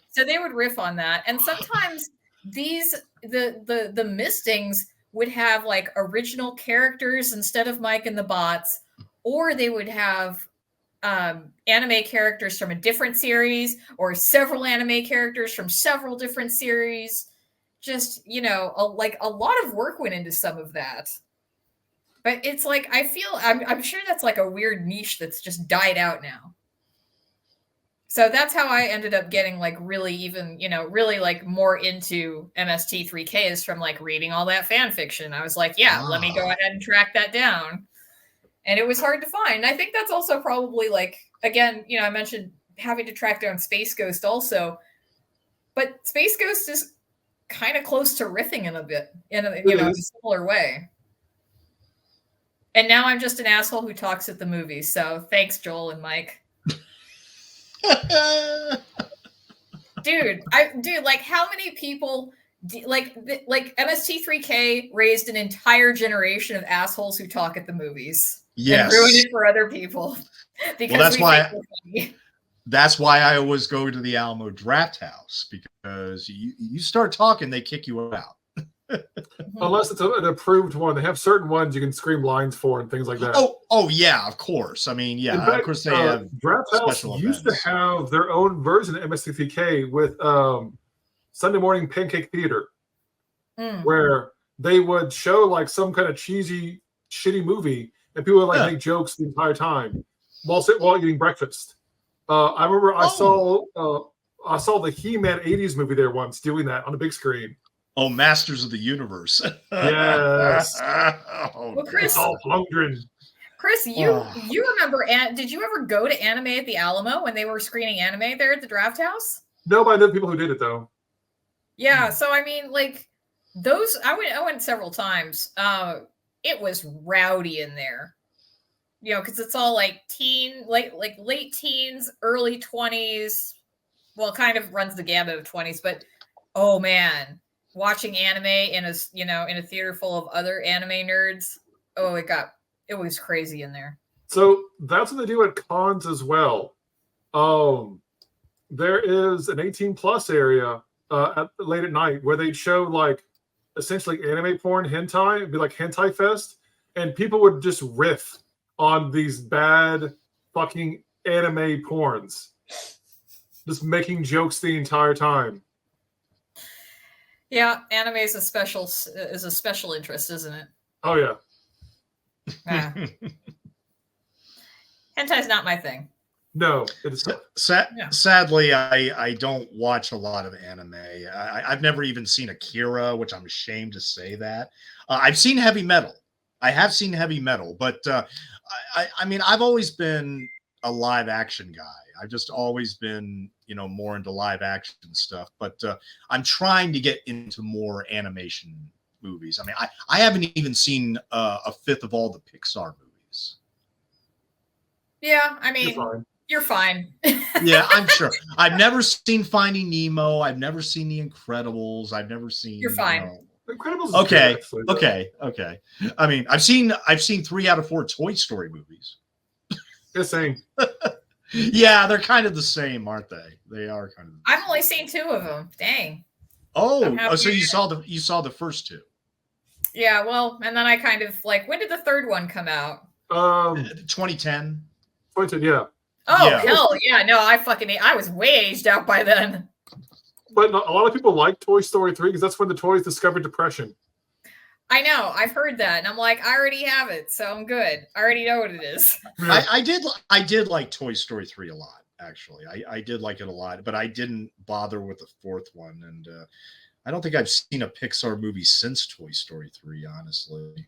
So they would riff on that. And sometimes the mistings would have original characters instead of Mike and the bots, or they would have anime characters from a different series or several anime characters from several different series. Just, a lot of work went into some of that. But it's like, I'm sure that's like a weird niche that's just died out now. So that's how I ended up getting like really even, really like more into MST3K is from like reading all that fan fiction. I was like, yeah, let me go ahead and track that down. And it was hard to find. I think that's also probably like, again, I mentioned having to track down Space Ghost also, but Space Ghost is kind of close to riffing in a bit, in a similar way. And now I'm just an asshole who talks at the movies. So thanks, Joel and Mike. Dude, like how many people like MST3K raised an entire generation of assholes who talk at the movies. Yes. And ruin it for other people. Because that's why I always go to the Alamo Draft House, because you start talking, they kick you out. Unless it's an approved one. They have certain ones you can scream lines for and things like that. Oh yeah, of course. I mean, yeah, fact, of course they have Draft House used to have their own version of MST3K with Sunday Morning Pancake Theater, where they would show like some kind of cheesy, shitty movie, and people would like make jokes the entire time while eating breakfast. I remember I saw the He-Man 80s movie there once doing that on the big screen. Oh, Masters of the Universe. Yes. Well, Chris, Chris, you remember, did you ever go to Anime at the Alamo when they were screening anime there at the Draft House? No, but I know people who did it, though. Yeah, so I mean, like, those, I went several times. It was rowdy in there. Because it's all like late teens, early 20s. Well, it kind of runs the gamut of 20s, but oh man, watching anime in a theater full of other anime nerds. Oh, it was crazy in there. So that's what they do at cons as well. There is an 18+ area late at night where they show like essentially anime porn, hentai. It'd be like hentai fest, and people would just riff on these bad fucking anime porns, just making jokes the entire time. Yeah, anime is a special interest, isn't it? Oh yeah. Hentai's not my thing. No, it is not. Sadly, I don't watch a lot of anime. I've never even seen Akira, which I'm ashamed to say that. I've seen heavy metal. I have seen heavy metal, but I mean, I've always been a live action guy. I've just always been, more into live action stuff. But I'm trying to get into more animation movies. I mean, I haven't even seen a fifth of all the Pixar movies. Yeah, I mean, you're fine. Yeah, I'm sure. I've never seen Finding Nemo. I've never seen The Incredibles. I've never seen. You're fine. Incredibles. Okay. I mean, I've seen 3 out of 4 Toy Story movies. The same. Yeah, they're kind of the same, aren't they? They are kind of. I've only seen 2 of them. Dang. Oh, so you saw the first 2. Yeah, well, and then I kind of like, when did the third one come out? 2010. 2010, yeah. Oh, yeah. Hell yeah. No, I was way aged out by then. But a lot of people like Toy Story 3 because that's when the toys discovered depression. I know. I've heard that. And I'm like, I already have it, so I'm good. I already know what it is. I did like Toy Story 3 a lot, actually. I did like it a lot, but I didn't bother with the 4th one. And I don't think I've seen a Pixar movie since Toy Story 3, honestly.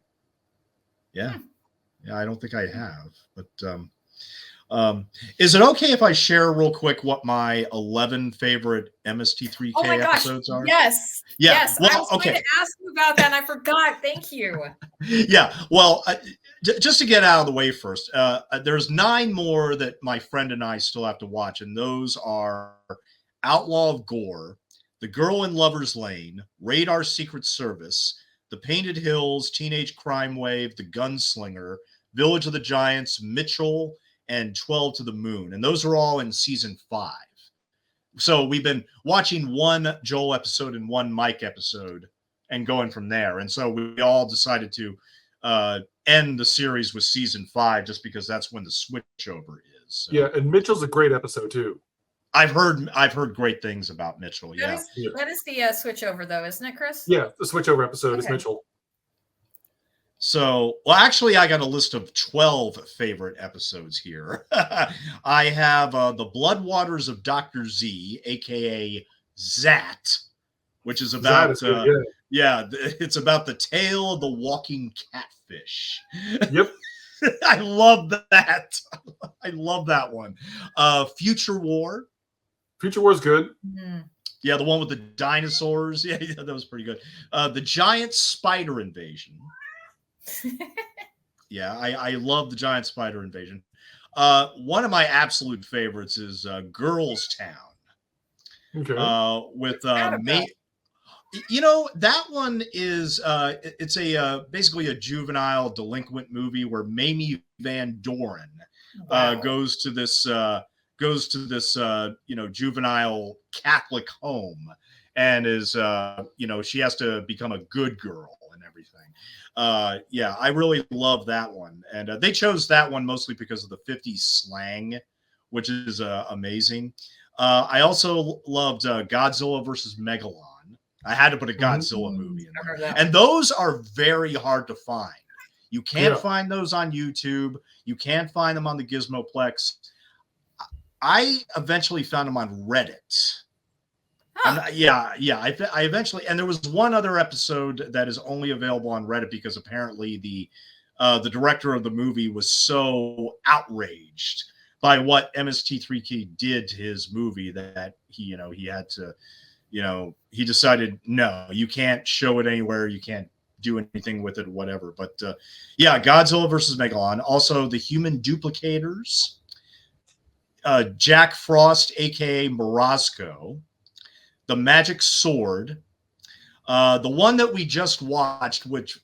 Yeah. Yeah, I don't think I have. But is it okay if I share real quick what my 11 favorite MST3K episodes are? Yes. Yeah. Yes. Well, I was going to ask you about that and I forgot. Thank you. Yeah. Well, just to get out of the way first, there's 9 more that my friend and I still have to watch. And those are Outlaw of Gore, The Girl in Lover's Lane, Radar Secret Service, The Painted Hills, Teenage Crime Wave, The Gunslinger, Village of the Giants, Mitchell, and 12 to the Moon. And those are all in season 5. So we've been watching one Joel episode and one Mike episode and going from there. And so we all decided to end the series with season 5 just because that's when the switchover is. So. Yeah, and Mitchell's a great episode too. I've heard great things about Mitchell. That is the switchover though, isn't it, Chris? Yeah, the switchover episode is Mitchell. So, well, actually, I got a list of 12 favorite episodes here. I have The Blood Waters of Dr. Z, aka Zat, which is about it's about the tale of the walking catfish. Yep. I love that. I love that one. Future War. Future War's good. Mm-hmm. Yeah, the one with the dinosaurs. Yeah, that was pretty good. The Giant Spider Invasion. Yeah, I love the Giant Spider Invasion. One of my absolute favorites is Girls Town. Okay. With that one is it's a basically a juvenile delinquent movie where Mamie Van Doren goes to this juvenile Catholic home and is she has to become a good girl and everything. I really love that one, and they chose that one mostly because of the 50s slang, which is amazing. I also loved Godzilla versus Megalon. I had to put a Godzilla movie in there. And those are very hard to find. You can't find those on YouTube. You can't find them on the Gizmoplex. I eventually found them on Reddit. Huh. I eventually, and there was one other episode that is only available on Reddit because apparently the director of the movie was so outraged by what MST3K did to his movie that he had to, he decided, no, you can't show it anywhere. You can't do anything with it, whatever. But Godzilla versus Megalon. Also, the Human Duplicators. Jack Frost, a.k.a. Morozko. The Magic Sword. The one that we just watched, which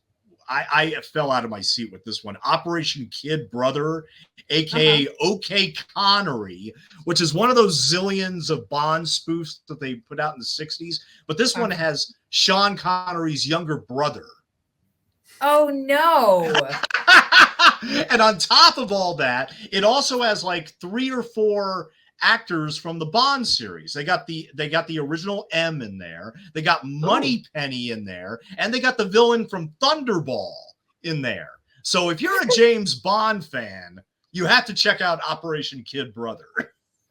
I fell out of my seat with this one. Operation Kid Brother, a.k.a. OK Connery, which is one of those zillions of Bond spoofs that they put out in the 60s. But this one has Sean Connery's younger brother. Oh, no. And on top of all that, it also has like 3 or 4 actors from the Bond series. They got the original M in there. They got Moneypenny in there, and they got the villain from Thunderball in there. So if you're a James Bond fan, you have to check out Operation Kid Brother.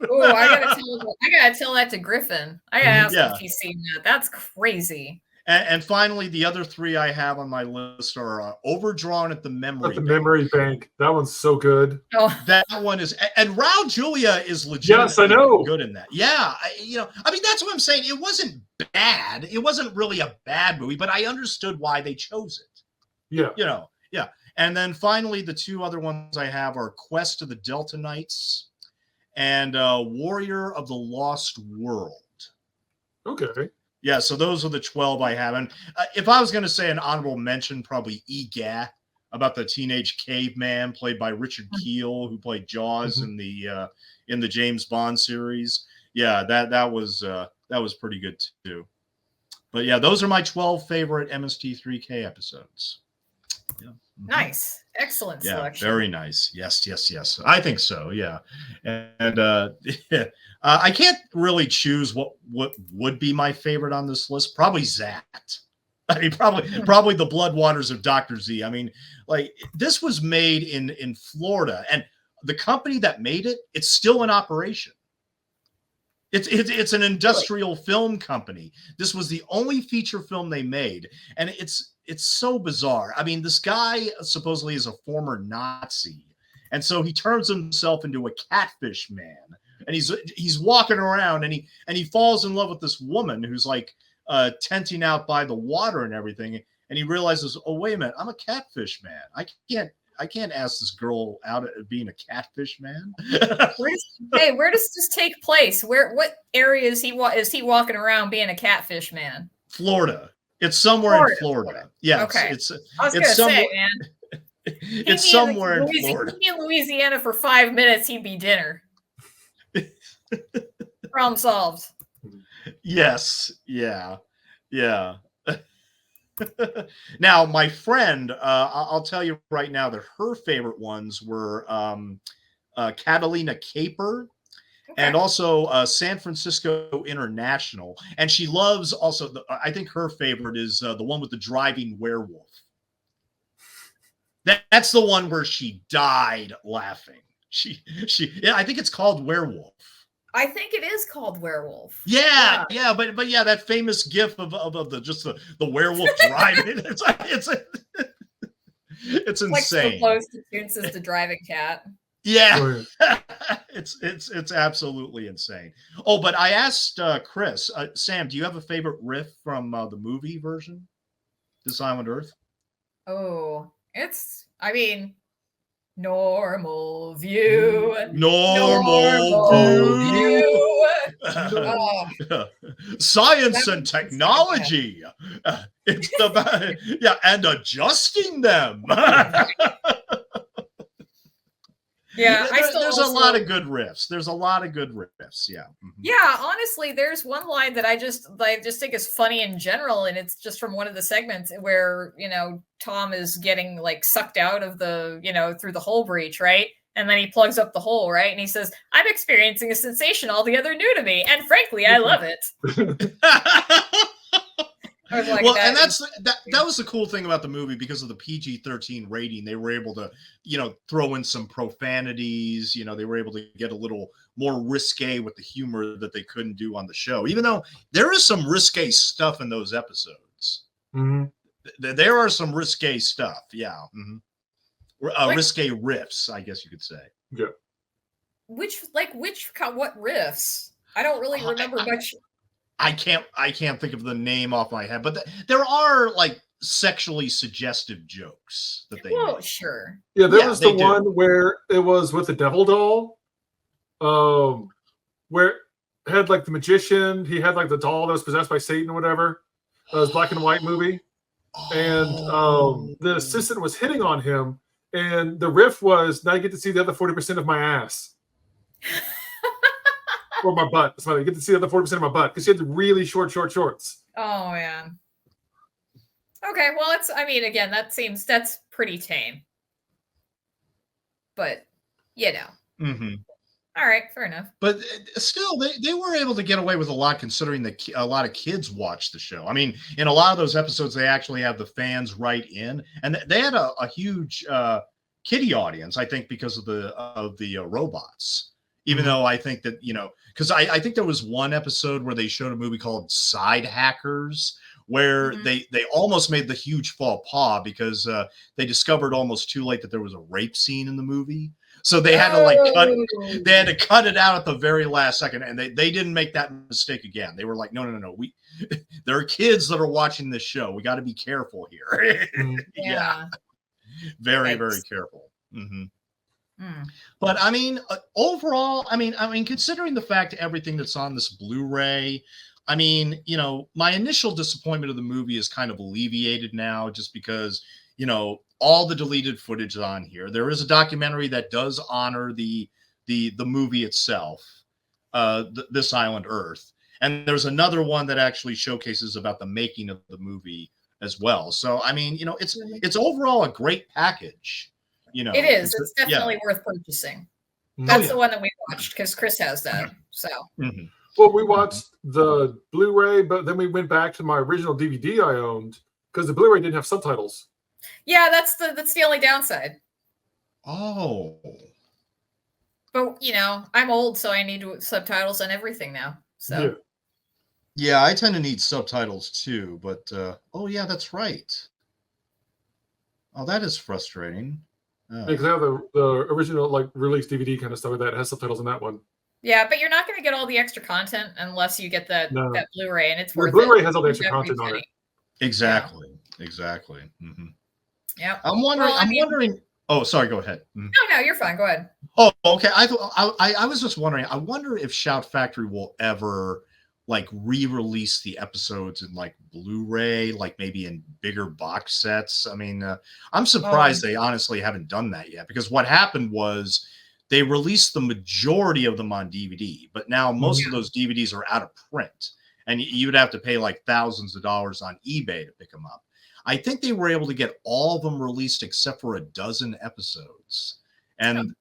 Oh, I gotta tell that to Griffin. I gotta ask him if he's seen that. That's crazy. And finally, the other 3 I have on my list are Overdrawn at the Memory Bank. Memory Bank. That one's so good. Oh. That one is, and Raul Julia is legitimately good in that. Yeah, that's what I'm saying. It wasn't bad. It wasn't really a bad movie, but I understood why they chose it. Yeah. And then finally, the 2 other ones I have are Quest of the Delta Knights and Warrior of the Lost World. Okay. Yeah, so those are the 12 I have. And if I was going to say an honorable mention, probably EGAT, about the teenage caveman played by Richard Kiel, who played Jaws in the James Bond series. Yeah, that was pretty good too. But yeah, those are my 12 favorite MST3K episodes. Yeah. Nice. Excellent selection. Very nice. Yes. I think so. Yeah. And I can't really choose what would be my favorite on this list. Probably Zat. I mean, probably the Blood Waters of Dr. Z. I mean, like, this was made in Florida, and the company that made it, it's still in operation. It's an industrial film company. This was the only feature film they made, and it's so bizarre. I mean, this guy supposedly is a former Nazi, and so he turns himself into a catfish man, and he's walking around, and he falls in love with this woman who's like tenting out by the water and everything, and he realizes, oh, wait a minute, I'm a catfish man. I can't ask this girl out at being a catfish man. Where does this take place? What area is he walking around being a catfish man? Florida. It's somewhere in Florida. Yes. Okay. It's say, man. It's somewhere in Florida. In Louisiana for 5 minutes, he'd be dinner. Problem solved. Yes. Yeah. Now, my friend, I'll tell you right now that her favorite ones were Catalina Caper and also San Francisco International. And she loves also, I think her favorite is the one with the driving werewolf. That's the one where she died laughing. Yeah, I think it's called Werewolf. I think it is called Werewolf. Yeah, but yeah, that famous gif of the werewolf driving. It's insane. Like so close to Toons as the driving cat. Yeah, it's absolutely insane. Oh, but I asked Chris, Sam, do you have a favorite riff from the movie version, This Island Earth? Oh, I mean, normal view. Normal view. Science and technology. It's and adjusting them. Yeah, there's a lot of good riffs. Yeah. Yeah, honestly, there's one line that I just think is funny in general, and it's just from one of the segments where, Tom is getting like sucked out of the, through the hull breach, right? And then he plugs up the hole, right? And he says, "I'm experiencing a sensation altogether new to me, and frankly, I love it." Well, and that was the cool thing about the movie, because of the PG-13 rating. They were able to, throw in some profanities. They were able to get a little more risque with the humor that they couldn't do on the show. Even though there is some risque stuff in those episodes, there are some risque stuff. Yeah, risque riffs, I guess you could say. Yeah. What riffs? I don't really remember much. I can't think of the name off my head, but there are like sexually suggestive jokes that they make. Sure. Yeah, there was the one where it was with the devil doll, where it had like the magician. He had like the doll that was possessed by Satan or whatever. It was black and white movie, and the assistant was hitting on him, and the riff was, "Now you get to see the other 40% of my ass." Or my butt. So you get to see the other 40% of my butt, because she had really short shorts. Oh man. Okay, well, again, that's pretty tame. But All right, fair enough. But still, they were able to get away with a lot, considering that a lot of kids watched the show. I mean, in a lot of those episodes, they actually have the fans write in, and they had a huge kiddie audience, I think, because of the robots. Even though I think that, because I think there was one episode where they showed a movie called Side Hackers, where they almost made the huge faux pas, because they discovered almost too late that there was a rape scene in the movie. So they had to cut it out at the very last second, and they didn't make that mistake again. They were like, no, there are kids that are watching this show. We got to be careful here. Yeah. Very, very careful. But I mean, overall, I mean, considering the fact everything that's on this Blu-ray, I mean, my initial disappointment of the movie is kind of alleviated now, just because, all the deleted footage is on here. There is a documentary that does honor the movie itself, This Island Earth, and there's another one that actually showcases about the making of the movie as well. So I mean, it's overall a great package. It is. It's definitely worth purchasing. That's the one that we watched, because Chris has that. So. Well, we watched the Blu-ray, but then we went back to my original DVD I owned, because the Blu-ray didn't have subtitles. Yeah, that's the only downside. Oh. But I'm old, so I need subtitles on everything now. So. Yeah, I tend to need subtitles too. But oh yeah, that's right. Oh, that is frustrating. Because I have the original release DVD kind of stuff that has subtitles in that one. Yeah, but you're not going to get all the extra content unless you get that Blu-ray, and it's worth it. Blu-ray has all the extra content on it. Exactly. Yeah. I'm wondering. Oh, sorry. Go ahead. No, you're fine. Go ahead. Oh, okay. I was just wondering. I wonder if Shout Factory will ever re-release the episodes in Blu-ray, maybe in bigger box sets. I mean, I'm surprised they honestly haven't done that yet, because what happened was they released the majority of them on DVD, but now most of those DVDs are out of print, and you would have to pay thousands of dollars on eBay to pick them up. I think they were able to get all of them released except for a dozen episodes, and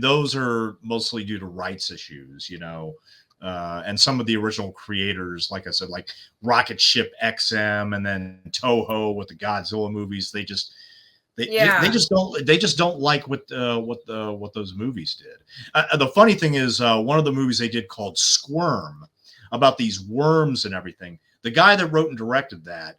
those are mostly due to rights issues, and some of the original creators, like I said, Rocket Ship XM and then Toho with the Godzilla movies, They just don't like what those movies did. The funny thing is, one of the movies they did called Squirm, about these worms and everything. The guy that wrote and directed that,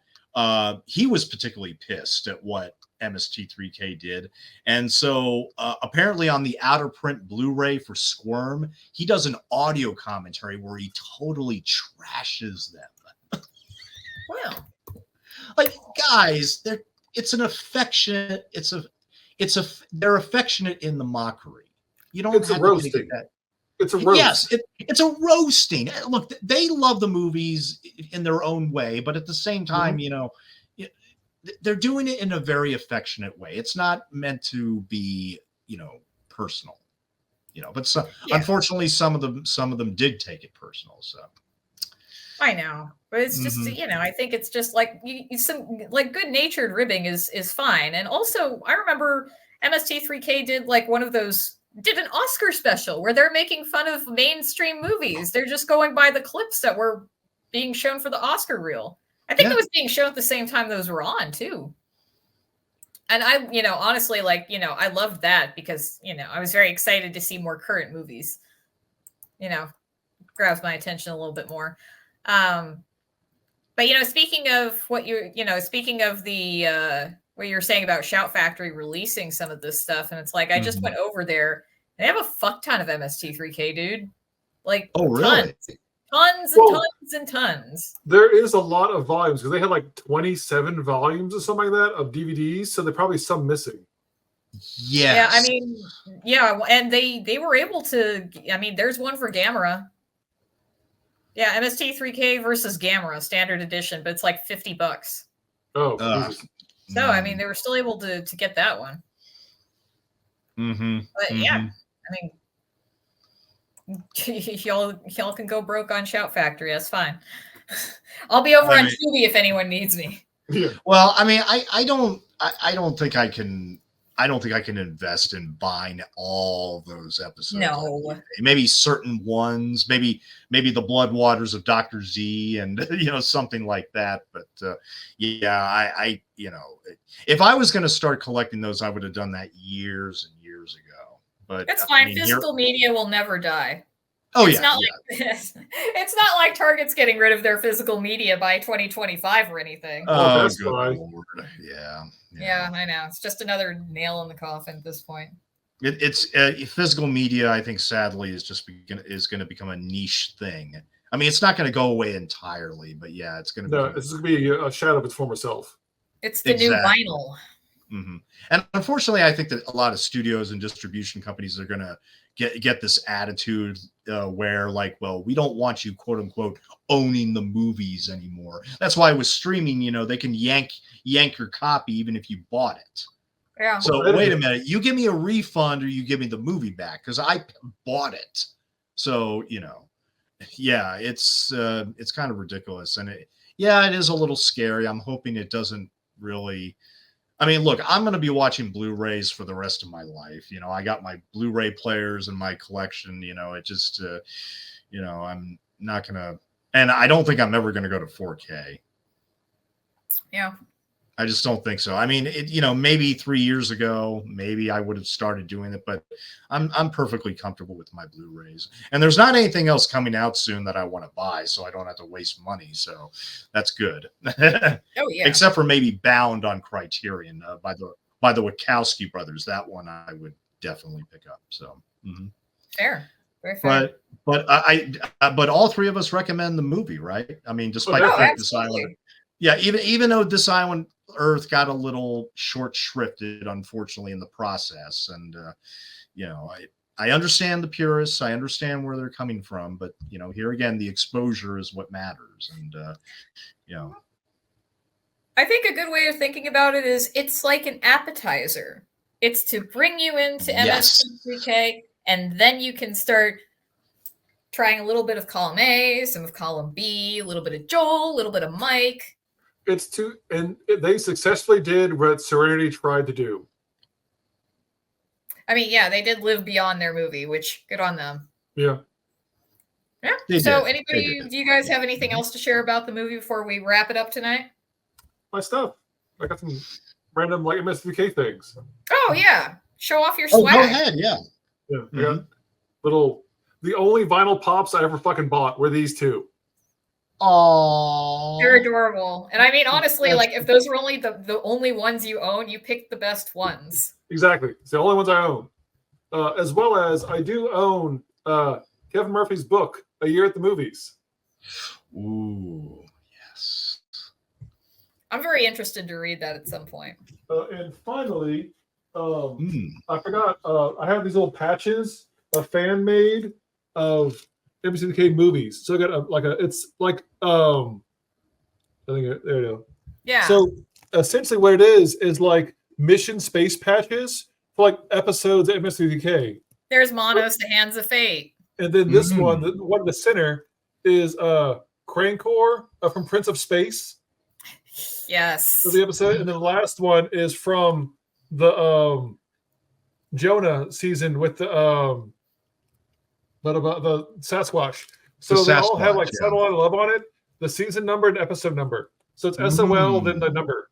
he was particularly pissed at what MST3K did, and so apparently on the outer print Blu-ray for Squirm, he does an audio commentary where he totally trashes them. Well, like, guys, they're affectionate in the mockery. You don't. It's a roasting. It's a roast. Yes, it's a roasting. Look, they love the movies in their own way, but at the same time, they're doing it in a very affectionate way. It's not meant to be, personal. But unfortunately, some of them did take it personal. So I know, but it's just I think it's just like some like good-natured ribbing is fine. And also, I remember MST3K did like did an Oscar special where they're making fun of mainstream movies. They're just going by the clips that were being shown for the Oscar reel. I think it was being shown at the same time those were on too. And I, honestly, I loved that because, I was very excited to see more current movies, grabs my attention a little bit more. But, speaking of what speaking of the, what you were saying about Shout Factory releasing some of this stuff, and it's like I just went over there. They have a fuck ton of MST3K, dude. Like, oh really? Tons and tons and tons. There is a lot of volumes because they had like 27 volumes or something like that of DVDs, so there's probably some missing. Yes. Yeah, I mean, and they were able to. I mean, there's one for Gamera. Yeah, MST3K versus Gamera Standard Edition, but it's like $50. Oh. So I mean, they were still able to get that one. But yeah, I mean, y'all can go broke on Shout Factory. That's fine. I'll be over on Sheebie if anyone needs me. Yeah. Well, I mean, I don't think I can invest in buying all those episodes. No. Maybe certain ones, maybe the Blood Waters of Dr. Z and something like that. But I if I was going to start collecting those, I would have done that years and years ago. But it's fine. I mean, physical media will never die. Oh, it's not like this. It's not like Target's getting rid of their physical media by 2025 or anything. Oh, that's good Lord. Yeah. Yeah, I know. It's just another nail in the coffin at this point. It's physical media. I think sadly is going to become a niche thing. I mean, it's not going to go away entirely, but yeah, it's going to. No, it's going to be a shadow of its former self. It's the new vinyl. And unfortunately, I think that a lot of studios and distribution companies are going to get this attitude where, like, well, we don't want you, quote unquote, owning the movies anymore. That's why with streaming, they can yank your copy even if you bought it. Yeah. So wait a minute, you give me a refund or you give me the movie back because I bought it. So yeah, it's kind of ridiculous, and it is a little scary. I'm hoping it doesn't really. I mean, look, I'm going to be watching Blu-rays for the rest of my life. I got my Blu-ray players in my collection. It just, I'm not going to, and I don't think I'm ever going to go to 4K. Yeah. I just don't think so. I mean, maybe 3 years ago, maybe I would have started doing it, but I'm perfectly comfortable with my Blu-rays. And there's not anything else coming out soon that I want to buy, so I don't have to waste money. So that's good. Oh yeah. Except for maybe Bound on Criterion by the Wachowski brothers. That one I would definitely pick up. So fair. Very fair. But all three of us recommend the movie, right? I mean, despite the fact this island. Yeah, even though this island Earth got a little short shrifted, unfortunately, in the process. And, I understand the purists. I understand where they're coming from. But, here again, the exposure is what matters. And, I think a good way of thinking about it is it's like an appetizer. It's to bring you into MST3K, and then you can start trying a little bit of column A, some of column B, a little bit of Joel, a little bit of Mike. And they successfully did what Serenity tried to do. I mean, yeah, they did live beyond their movie, which good on them. Yeah. Yeah. So anybody, do you guys have anything else to share about the movie before we wrap it up tonight? My stuff. I got some random like MSVK things. Oh yeah, show off your swag. Go ahead, yeah. Yeah, I got little. The only vinyl pops I ever fucking bought were these two. Oh, they're adorable. And I mean, honestly, like if those were only the only ones you own, you picked the best ones. Exactly, it's the only ones I own. As well as I do own Kevin Murphy's book, A Year at the Movies. Ooh, yes. I'm very interested to read that at some point. And finally, I forgot. I have these little patches, a fan made of MST3000 movies. So I got it's like I think there you go. Yeah. So essentially, what it is like mission space patches for like episodes of MST3000. There's Monos, The Hands of Fate. And then this one, the one in the center is Cranecore from Prince of Space. Yes. So the episode, and then the last one is from the Jonah season with the about the Sasquatch. So they all have like satellite love on it, the season number and episode number. So it's SOL, then the number.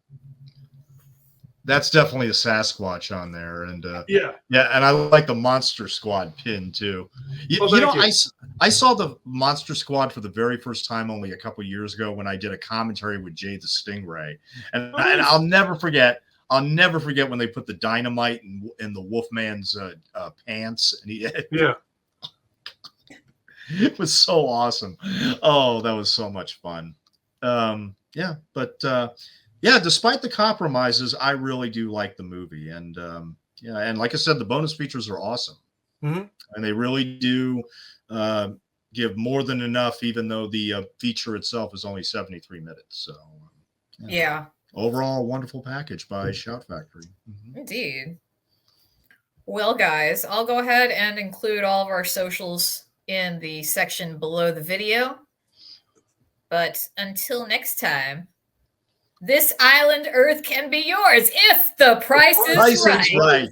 That's definitely a Sasquatch on there, and yeah, and I like the Monster Squad pin too. I saw the Monster Squad for the very first time only a couple years ago when I did a commentary with Jay the Stingray, and I'll never forget. I'll never forget when they put the dynamite in the Wolfman's pants, and it was so awesome. Oh, that was so much fun. Despite the compromises, I really do like the movie, and and like I said, the bonus features are awesome, and they really do give more than enough, even though the feature itself is only 73 minutes. So, overall, wonderful package by Shout Factory. Indeed. Well, guys, I'll go ahead and include all of our socials in the section below the video. But until next time. This island Earth can be yours if the price is right.